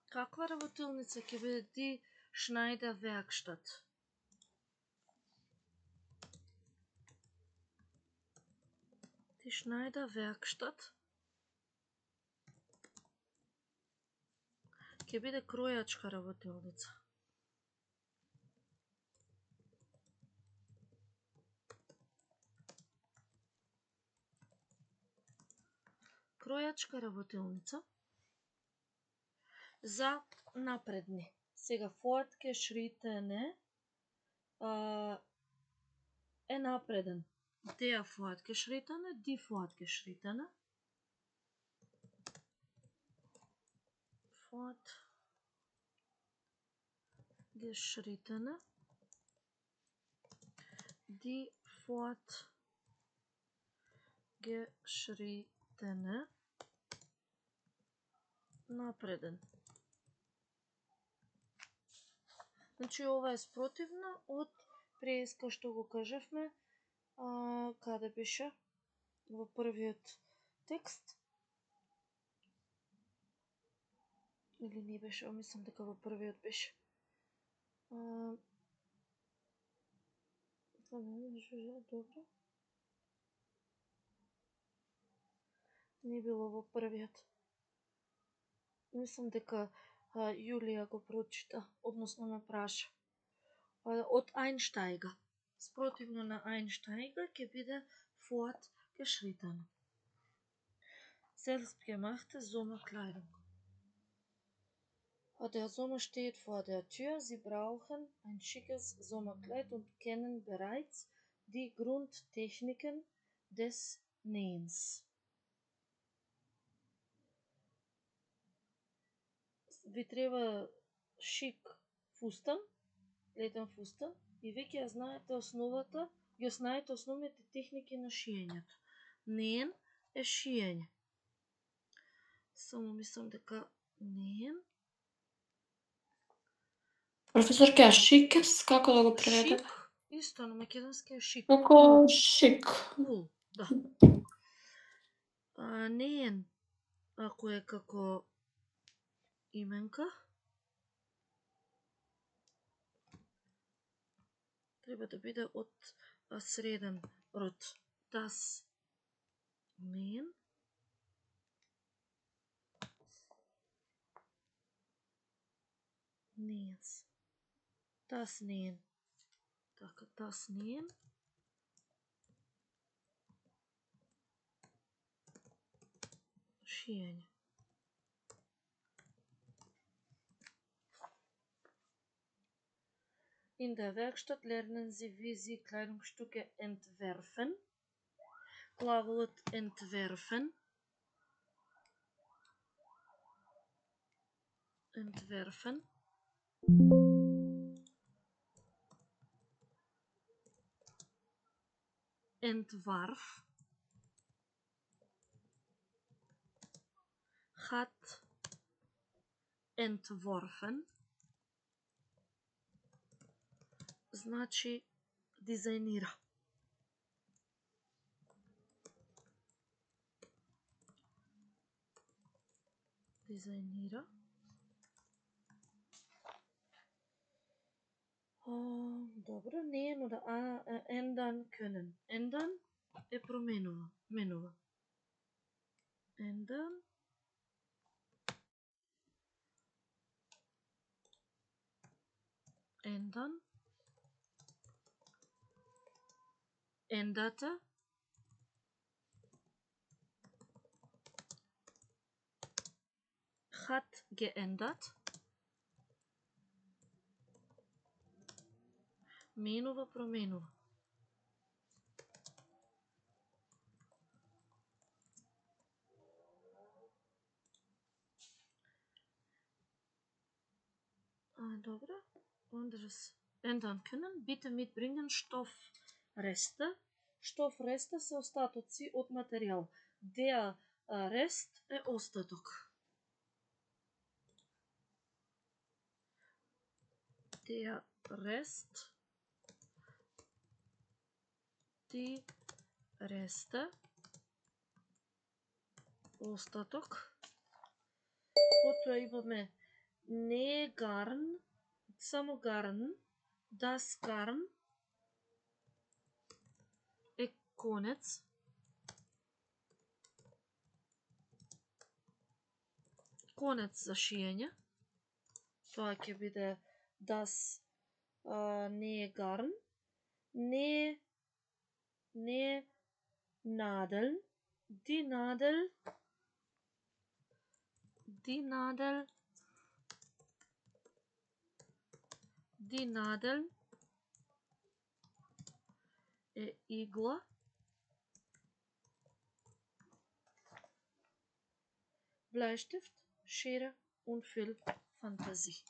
Каква работилница ќе биде ди Schneiderwerkstatt? Die Schneiderwerkstatt ќе биде кројачка работилница. Кројачка работилница за напредни. Сега fortgeschrittene е напреден. Der fortgeschrittene, die fortgeschrittene. Fortgeschrittene. Die fortgeschrittene. Напреден. Значи ова е спротивно од преска што го кажавме, каде беше во првиот текст. Или не беше, мислам дека во првиот беше. Добро. Не било во првиот. Мислам дека Јулија го прочита, односно ме праша. Од Einsteiger. Спротивно на Einsteiger ќе биде fortgeschrittene. Selbstgemachte Sommerkleidung. Der Sommer steht vor der Tür. Sie brauchen ein schickes Sommerkleid und kennen bereits die Grundtechniken des Nähens. Ви треба шик фустан, летен фустан, и веќе ја знаете основата, ја знаете основните техники на шиењето. Неен е шиење. Само мислам дека неен. Професорке, шикес, како да го преведеме? Шик, исто на македонски е шик. Како шик. Кул, да. Неен, ако е како именка, треба да биде од среден род. Das Nähen. Nähens. Das Nähen. Така, das Nähen. Шиење. In der Werkstatt lernen Sie, wie Sie Kleidungsstücke entwerfen. Клаволот entwerfen. Entwerfen. Entwarf. Hat entworfen. Значи дизајнира. Дизајнира. Добро, nähen oder ändern können. Ändern е променува, менува. ändern. Ändern. Änderte. Hat geändert. Менува, променува. Dobro. Anderes ändern können. Bitte mitbringen Stoffreste. Stoffreste се остатоци од материјал. Der Rest е остаток. Der Rest. Die Reste. Остаток. Потоа имаме не гарн, само гарн, das Garn е конец. Конец за шиење. Тоа ќе биде das не Garn, не Nadeln, die Nadel, die Nadeln е игла. Bleistift, Schere und viel Fantasie.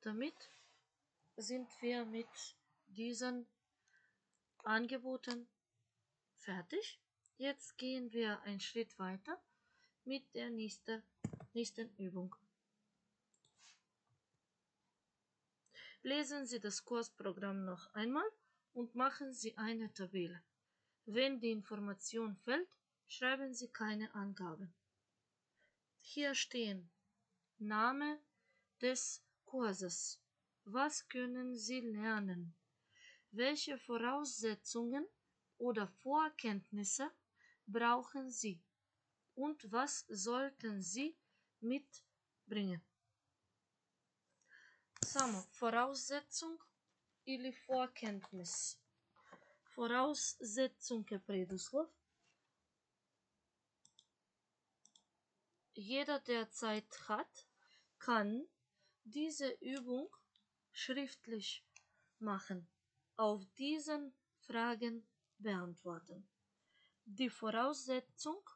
Damit sind wir mit diesen Angeboten fertig. Jetzt gehen wir einen Schritt weiter mit der nächsten Übung. Lesen Sie das Kursprogramm noch einmal und machen Sie eine Tabelle. Wenn die Information fehlt, schreiben Sie keine Angaben. Hier stehen Name des Kurses. Was können Sie lernen? Welche Voraussetzungen oder Vorkenntnisse brauchen Sie? Und was sollten Sie mitbringen? Само Voraussetzung или Vorkenntnis. Voraussetzung е предуслов. Jeder, der Zeit hat, kann diese Übung schriftlich machen, auf diesen Fragen beantworten. Die Voraussetzungen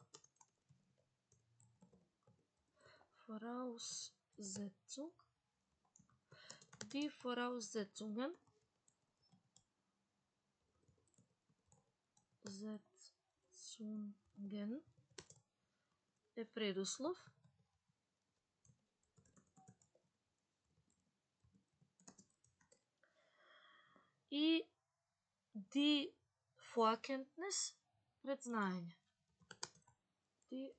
е предуслов. И die Vorkenntnis предзнаење. Die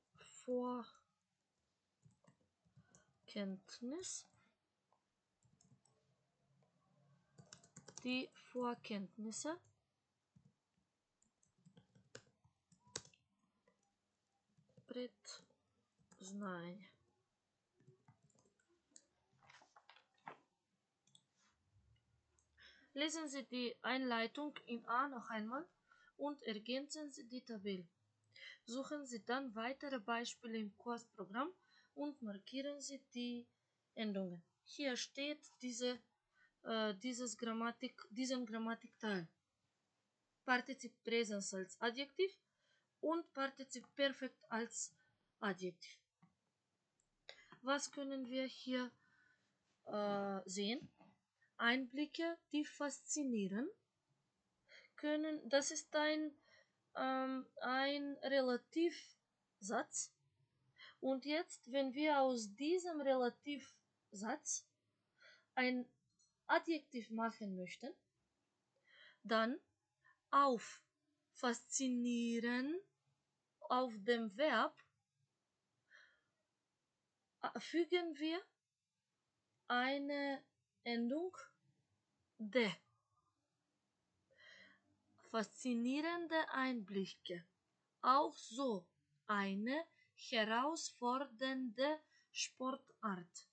Vorkenntnisse предзнаење. Lesen Sie die Einleitung in A noch einmal und ergänzen Sie die Tabelle. Suchen Sie dann weitere Beispiele im Kursprogramm und markieren Sie die Endungen. Hier steht diesen Grammatikteil. Partizip Präsens als Adjektiv und Partizip Perfekt als Adjektiv. Was können wir hier sehen? Einblicke, die faszinieren, das ist ein Relativsatz. Und jetzt, wenn wir aus diesem Relativsatz ein Adjektiv machen möchten, dann auf faszinieren, auf dem Verb, fügen wir eine Endung de. Faszinierende Einblicke. Auch so eine herausfordernde Sportart.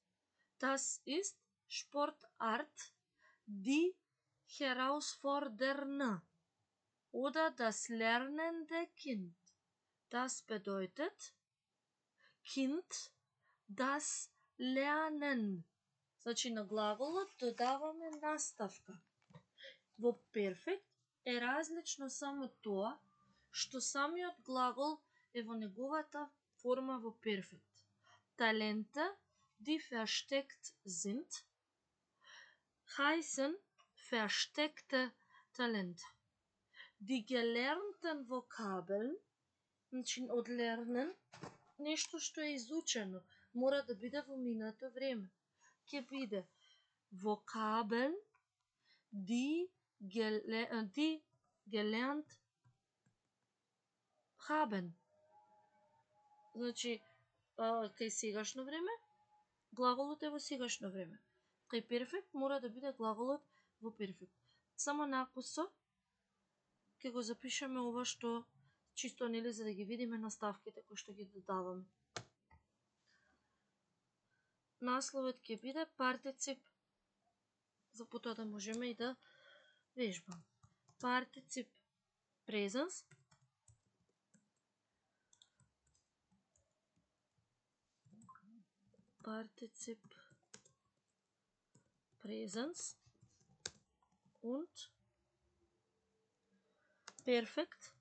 Das ist Sportart, die herausfordernde oder das lernende Kind. Das bedeutet Kind, das lernen. Значи на глаголот додаваме наставка. Во перфект е различно само тоа што самиот глагол е во неговата форма во перфект. Talente, die versteckt sind, heißen versteckte Talente. Die gelernten Vokabeln, значи од lernen, нешто што е изучено, мора да биде во минато време. Ќе биде Vokabeln, die gelernt haben. Значи, кај сегашно време, глаголот е во сегашно време. Кај перфект мора да биде глаголот во перфект. Само напусо ќе го запишеме ова што чисто нели за да ги видиме наставките кои што ги додаваме. Насловот ќе биде партицип, за потоа да можеме и да вежбаме. Partizip Präsens, Partizip Präsens und Perfekt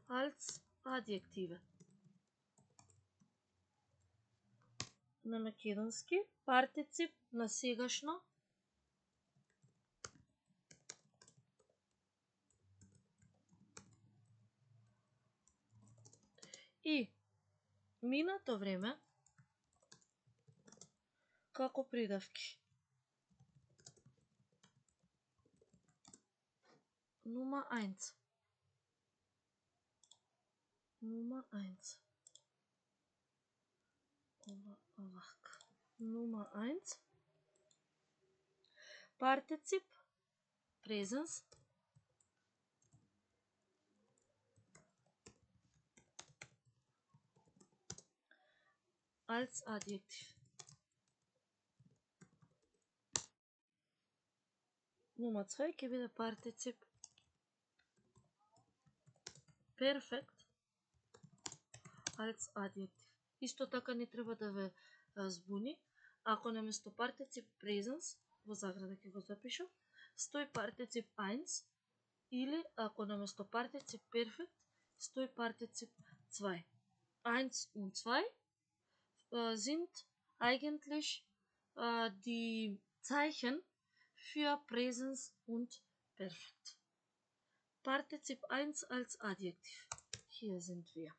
als Adjektive. На македонски партицип на сегашно и минато време како придавки. Nummer 1. Nummer 1. Nummer 1. Partizip Präsens als Adjektiv. Nummer 2 ќе биде Partizip Perfekt als Adjektiv. Исто така не треба да ве збуни, ако наместо Partizip Präsens, во заграда ќе го запишам, стои Partizip 1, или ако наместо Partizip Perfekt стои Partizip 2. 1 und 2 sind eigentlich die Zeichen für Präsens und Perfekt. Partizip 1 als Adjektiv. Hier sind wir.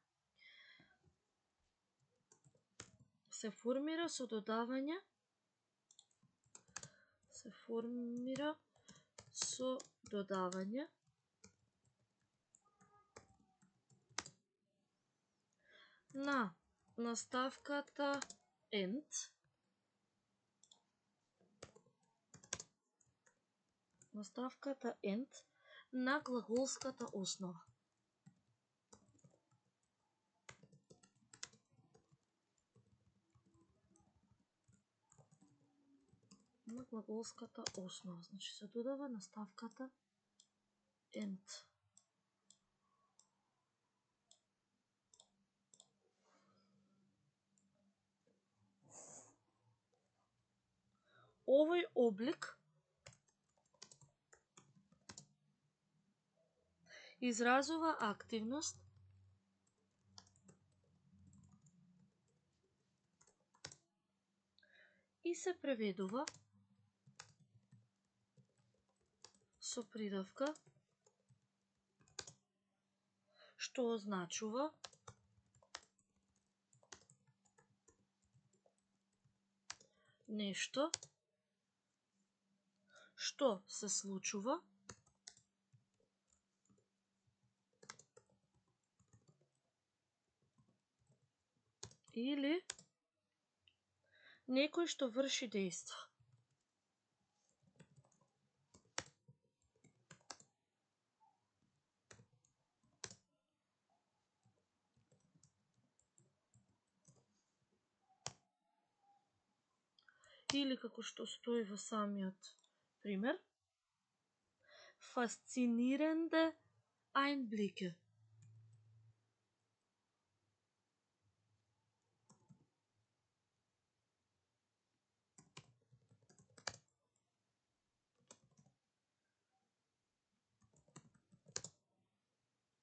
Се формира со додавање на наставката end на глаголската основа. На глаголската основа, значи се додава наставката end. Овој облик изразува активност и се преведува со придавка што означува нешто што се случува или некој што врши дејство. или како што стои во самиот пример. Faszinierende Einblicke.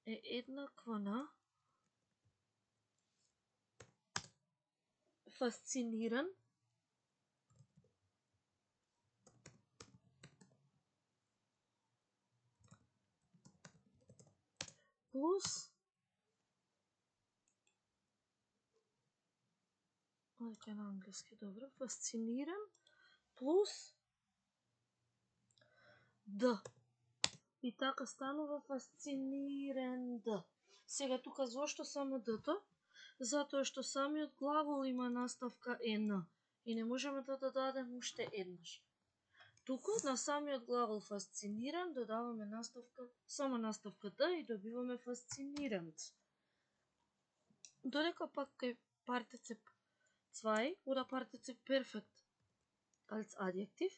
Е еднакво на fasciniran плюс овде на англиски, добро, fasciniran плюс д. И така станува fascinirend. Сега тука зошто само д-то? Затоа што самиот глагол има наставка н и не можеме да додадеме уште еднаш. Туку на самиот глагол fasciniran додаваме наставка, само наставка д и добиваме fascinirend. Додека пак кај партицип 2 oder партицип перфект als adjektiv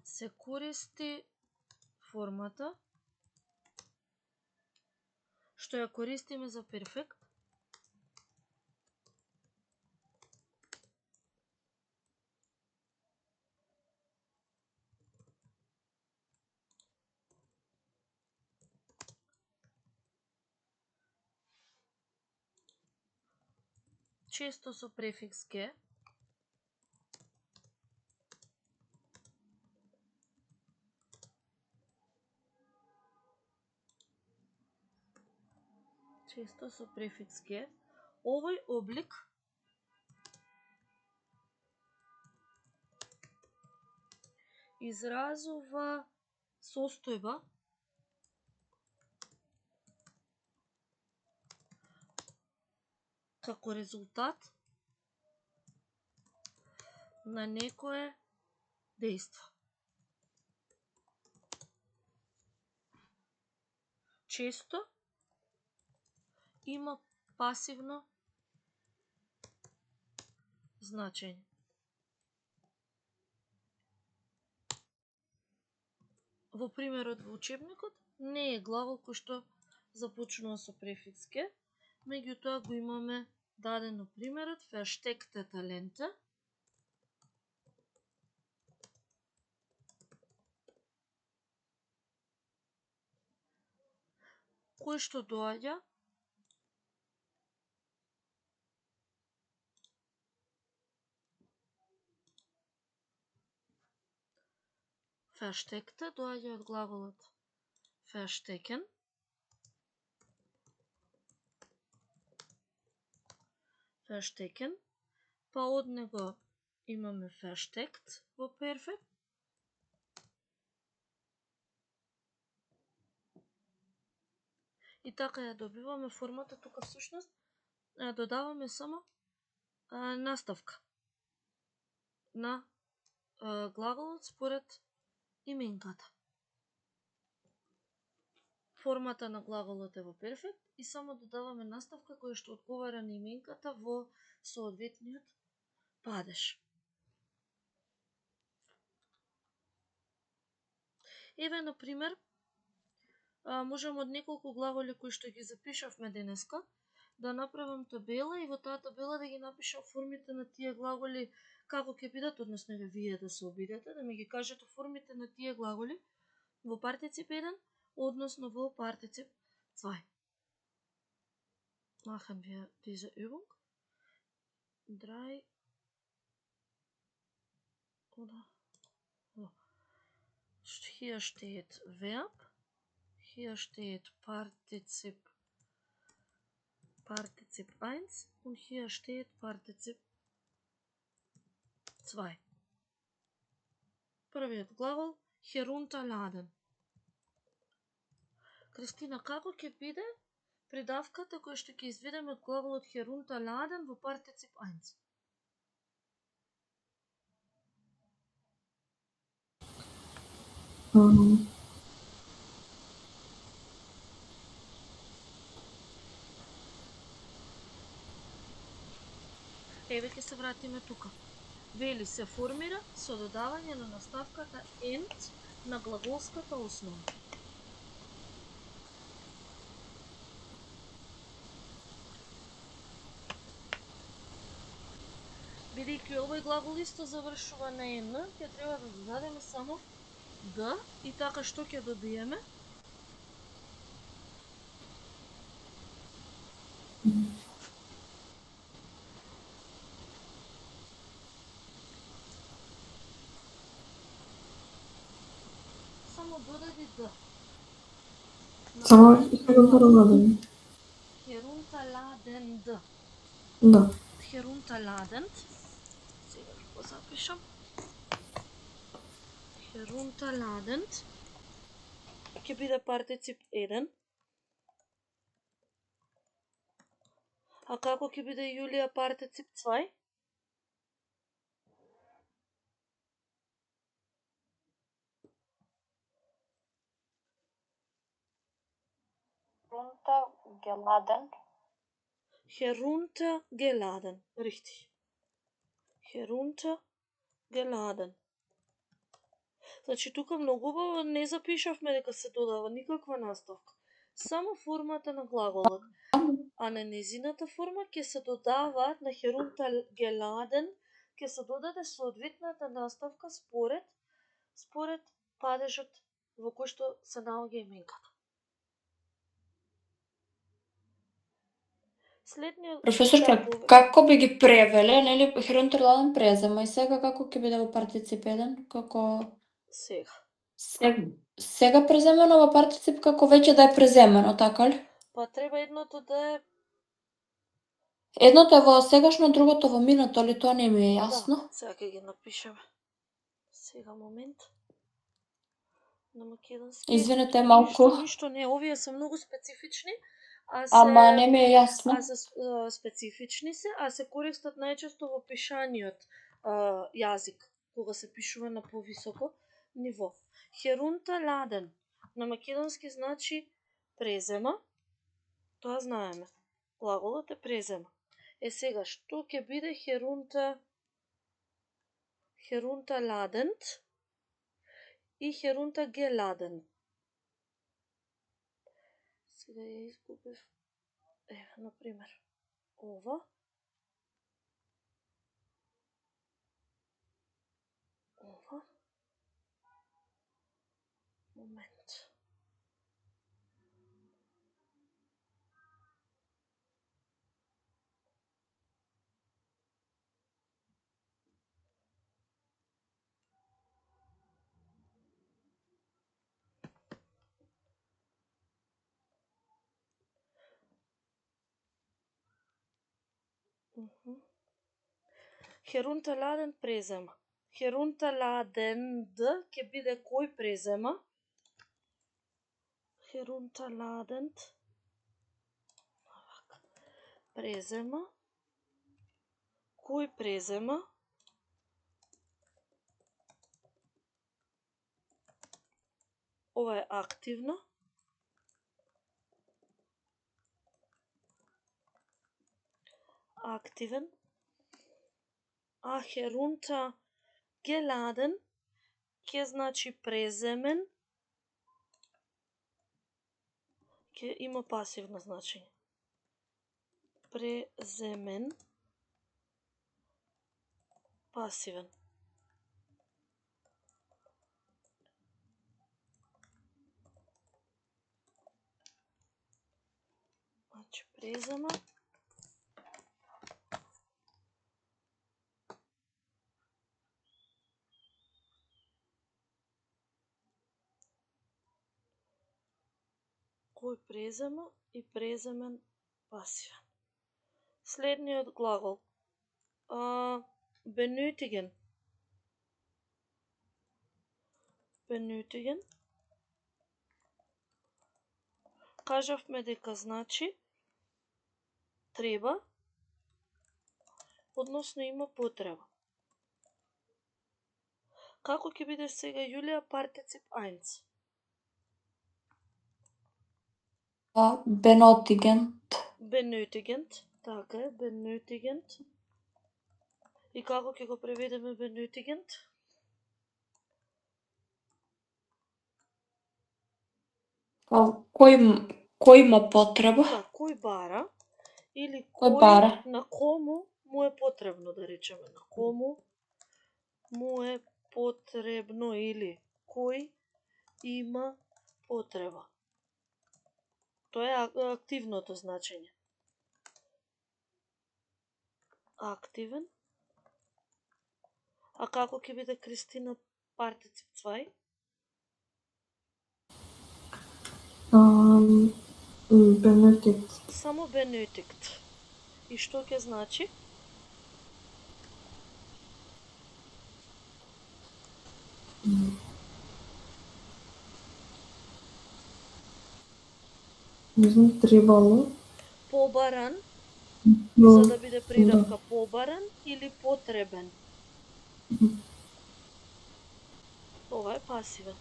се користи формата што ја користиме за перфект, често со префикс ге, овој облик изразува состојба како резултат на некое дејство. Често има пасивно значење. Во примерот во учебникот не е глагол кој што започнува со префикс ге, меѓутоа го имаме дадено примерот versteckte Talente, кој што доаѓа versteckte доаѓа од глаголот verstecken, па од него имаме versteckt во перфект. И така ја добиваме формата, тука всушност додаваме само наставка на глаголот според именката. Формата на глаголот е во перфект и само додаваме наставка која што одговара на именката во соодветниот падеж. Еве, на пример, можам од неколку глаголи кои што ги запишавме денеска да направам табела и во таа табела да ги напишам формите на тие глаголи како ќе бидат, односно вие да се обидете, да ми ги кажете формите на тие глаголи во партицип 1, односно во партицип 2. Machen wir diese Übung. 3 oder so. Hier steht Verb, hier steht Partizip 1 und hier steht Partizip 2. Првиот глагол herunterladen. Кристина, како ќе биде придавката која што ќе изведеме од глаголот herunterladen во партицип 1? Еве ќе се вратиме тука. Вели се формира со додавање на наставката end на глаголската основа. Бидејќи овој глагол исто завршува на n, ќе треба да додадеме само d и така што ќе добиеме? Само додади d. Само herunterladen. Herunterladen. Да. Herunterladen. Сега ќе го запишам. Herunterladen ќе биде партицип 1. А како ќе биде Јулија партицип 2? Heruntergeladen. Heruntergeladen, richtig. Heruntergeladen. Значи тука многу убаво не запишавме дека се додава никаква наставка. Само формата на глаголот. А на незината форма ќе се додава на heruntergeladen, ќе се додаде соодветната наставка според падежот во кој што се наоѓа именката. Следниот Професорка, како би ги превеле, нели herunterladen презема и сега како ќе биде во партицип 1? Како сега. Сега преземено во партицип како веќе да е преземено, така ли? Па треба едното да е... Едното е во сегашно, другото во минато, ли тоа не ми е јасно? Да, сега ќе ги напишеме. Сега момент. На македонски. Извинете малку. Ништо не, овие се многу специфични, Ама не ми е јасно. Специфични се, а се користат најчесто во пишаниот јазик, кога се пишува на повисоко ниво. Herunterladen на македонски значи презема. Тоа знаеме. Глаголот е презема. Сега, што ќе биде herunterladen и heruntergeladen? Сега ја изгубив. Еве, например, ова. Момент. Herunterladen презема. Herunterladend ќе биде кој презема? Herunterladend презема. Кој презема? Ова е активна. Активен. А heruntergeladen ќе значи преземен, ќе има пасивно значење. Преземен, пасивен. Значи презема. Кој презема и преземен пасивен. Следниот глагол. Benötigen. Benötigen. Кажавме дека значи треба, односно има потреба. Како ќе биде сега Јулија партицип 1? Benötigend. Benötigend, така е, benötigend. И како ќе го преведеме benötigend? Кој има потреба? Да, кој бара или Кој бара? на кому му е потребно, да речеме, на кому му е потребно или кој има потреба. Тоа е активното значење. Активен. А како ќе биде Кристина партицип 2? Benötigt. Само benötigt. И што ќе значи? Не знам, требало. Побаран, Но, за да биде придавка побаран или потребен. Ова е пасивен.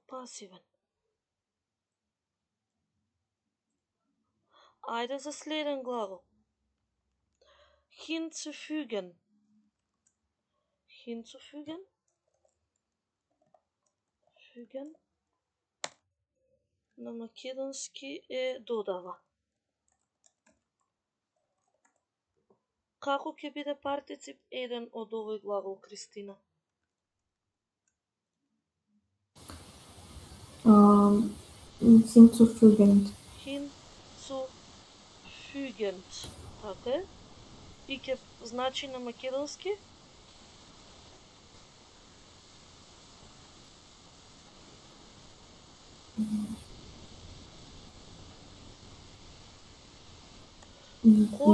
Пасивен. Ајде за следен глагол. Hinzufügen. Hinzufügen. Fügen. На македонски е додава. Како ќе биде партицип 1 од овој глагол, Кристина? Hinzufügend. Hinzufügend. Така е. И ќе значи на македонски?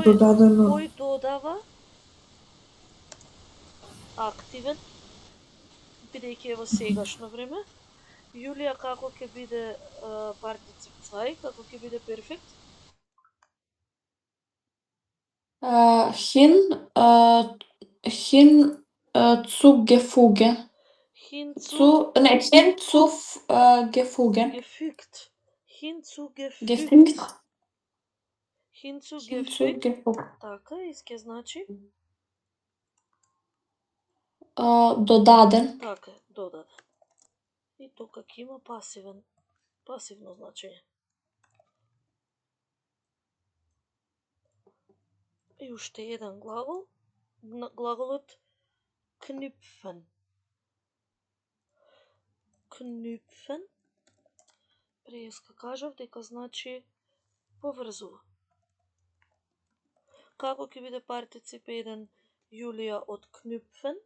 Додадено. Кој додава? Активен. Бидејќи е во сегашно време. Јулија, како ќе биде партицип 2? Како ќе биде перфект? Hinzugefugen. Hinzugefugen. Gefügt. Hinzugefügt. Gefügt. Hinzugefügt. Така, и ќе значи? Додаден. Така, додаден. И тука ќе има пасивно значење. И уште еден глагол, глаголот knüpfen. Knüpfen. Преска кажав дека значи поврзува. Како ќе биде партицип 1 Јулија од knüpfen?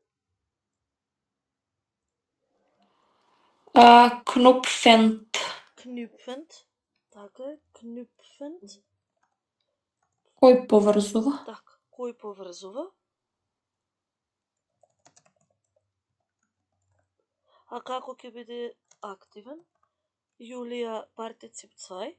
Knupfend. Knüpfend. Така е, knüpfend. Кој поврзува? Така, кој поврзува? А како ќе биде активен? Јулија партицип 2.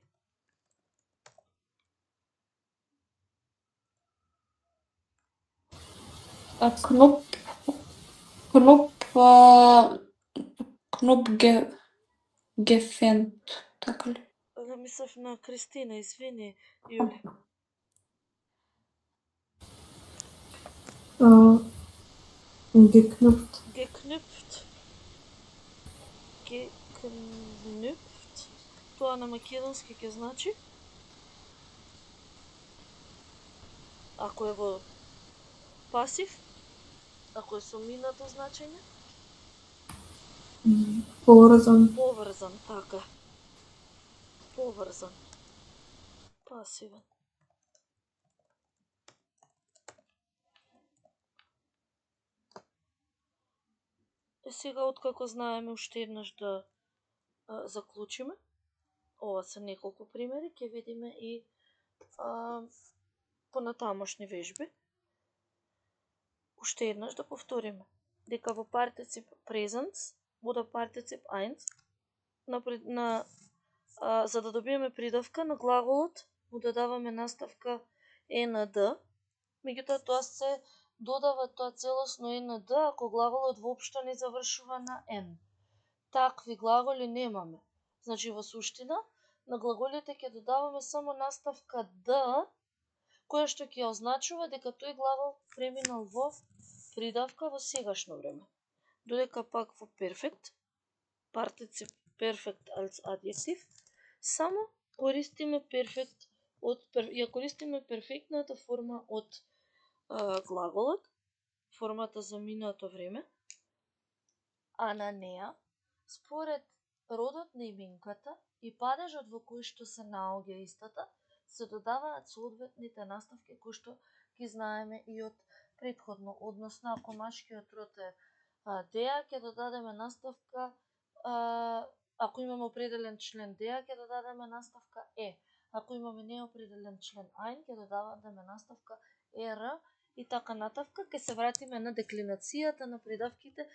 Knupgefend. Така ли? Мислев на Кристина, извини, Јули. Geknüpft. Geknüpft. Geknüpft. Тоа на македонски ќе значи? Ако е во пасив, ако е со минато значење? Поврзан. Поврзан, така. Поврзан. Пасивен. Сега, откако знаеме уште еднаш да заклучиме, ова се неколку примери, ќе видиме и понатамошни вежби. Уште еднаш да повториме дека во партицип present, во да партицип 1, за да добиеме придавка на глаголот, му додаваме наставка nd, меѓутоа тоа се додава тоа целосно nd ако глаголот воопшто не завршува на n. Такви глаголи немаме. Значи во суштина на глаголите ќе додаваме само наставка д, која што ќе означува дека тој глагол преминал во придавка во сегашно време. Додека пак во перфект, партицип перфект als adjektiv, само користиме перфект ја користиме перфектната форма од глаголот, формата за минато време, а на неа, според родот на именката и падежот во кој што се наоѓа истата, се додаваат соодветните наставки кои што ги знаеме и од претходно, односно ако машкиот род е деа, ќе додадеме наставка, ако имаме определен член деа, ќе додадеме наставка е. Ако имаме неопределен член ајн, ќе додадеме наставка ер и така натаму. Ќе се вратиме на деклинацијата на придавките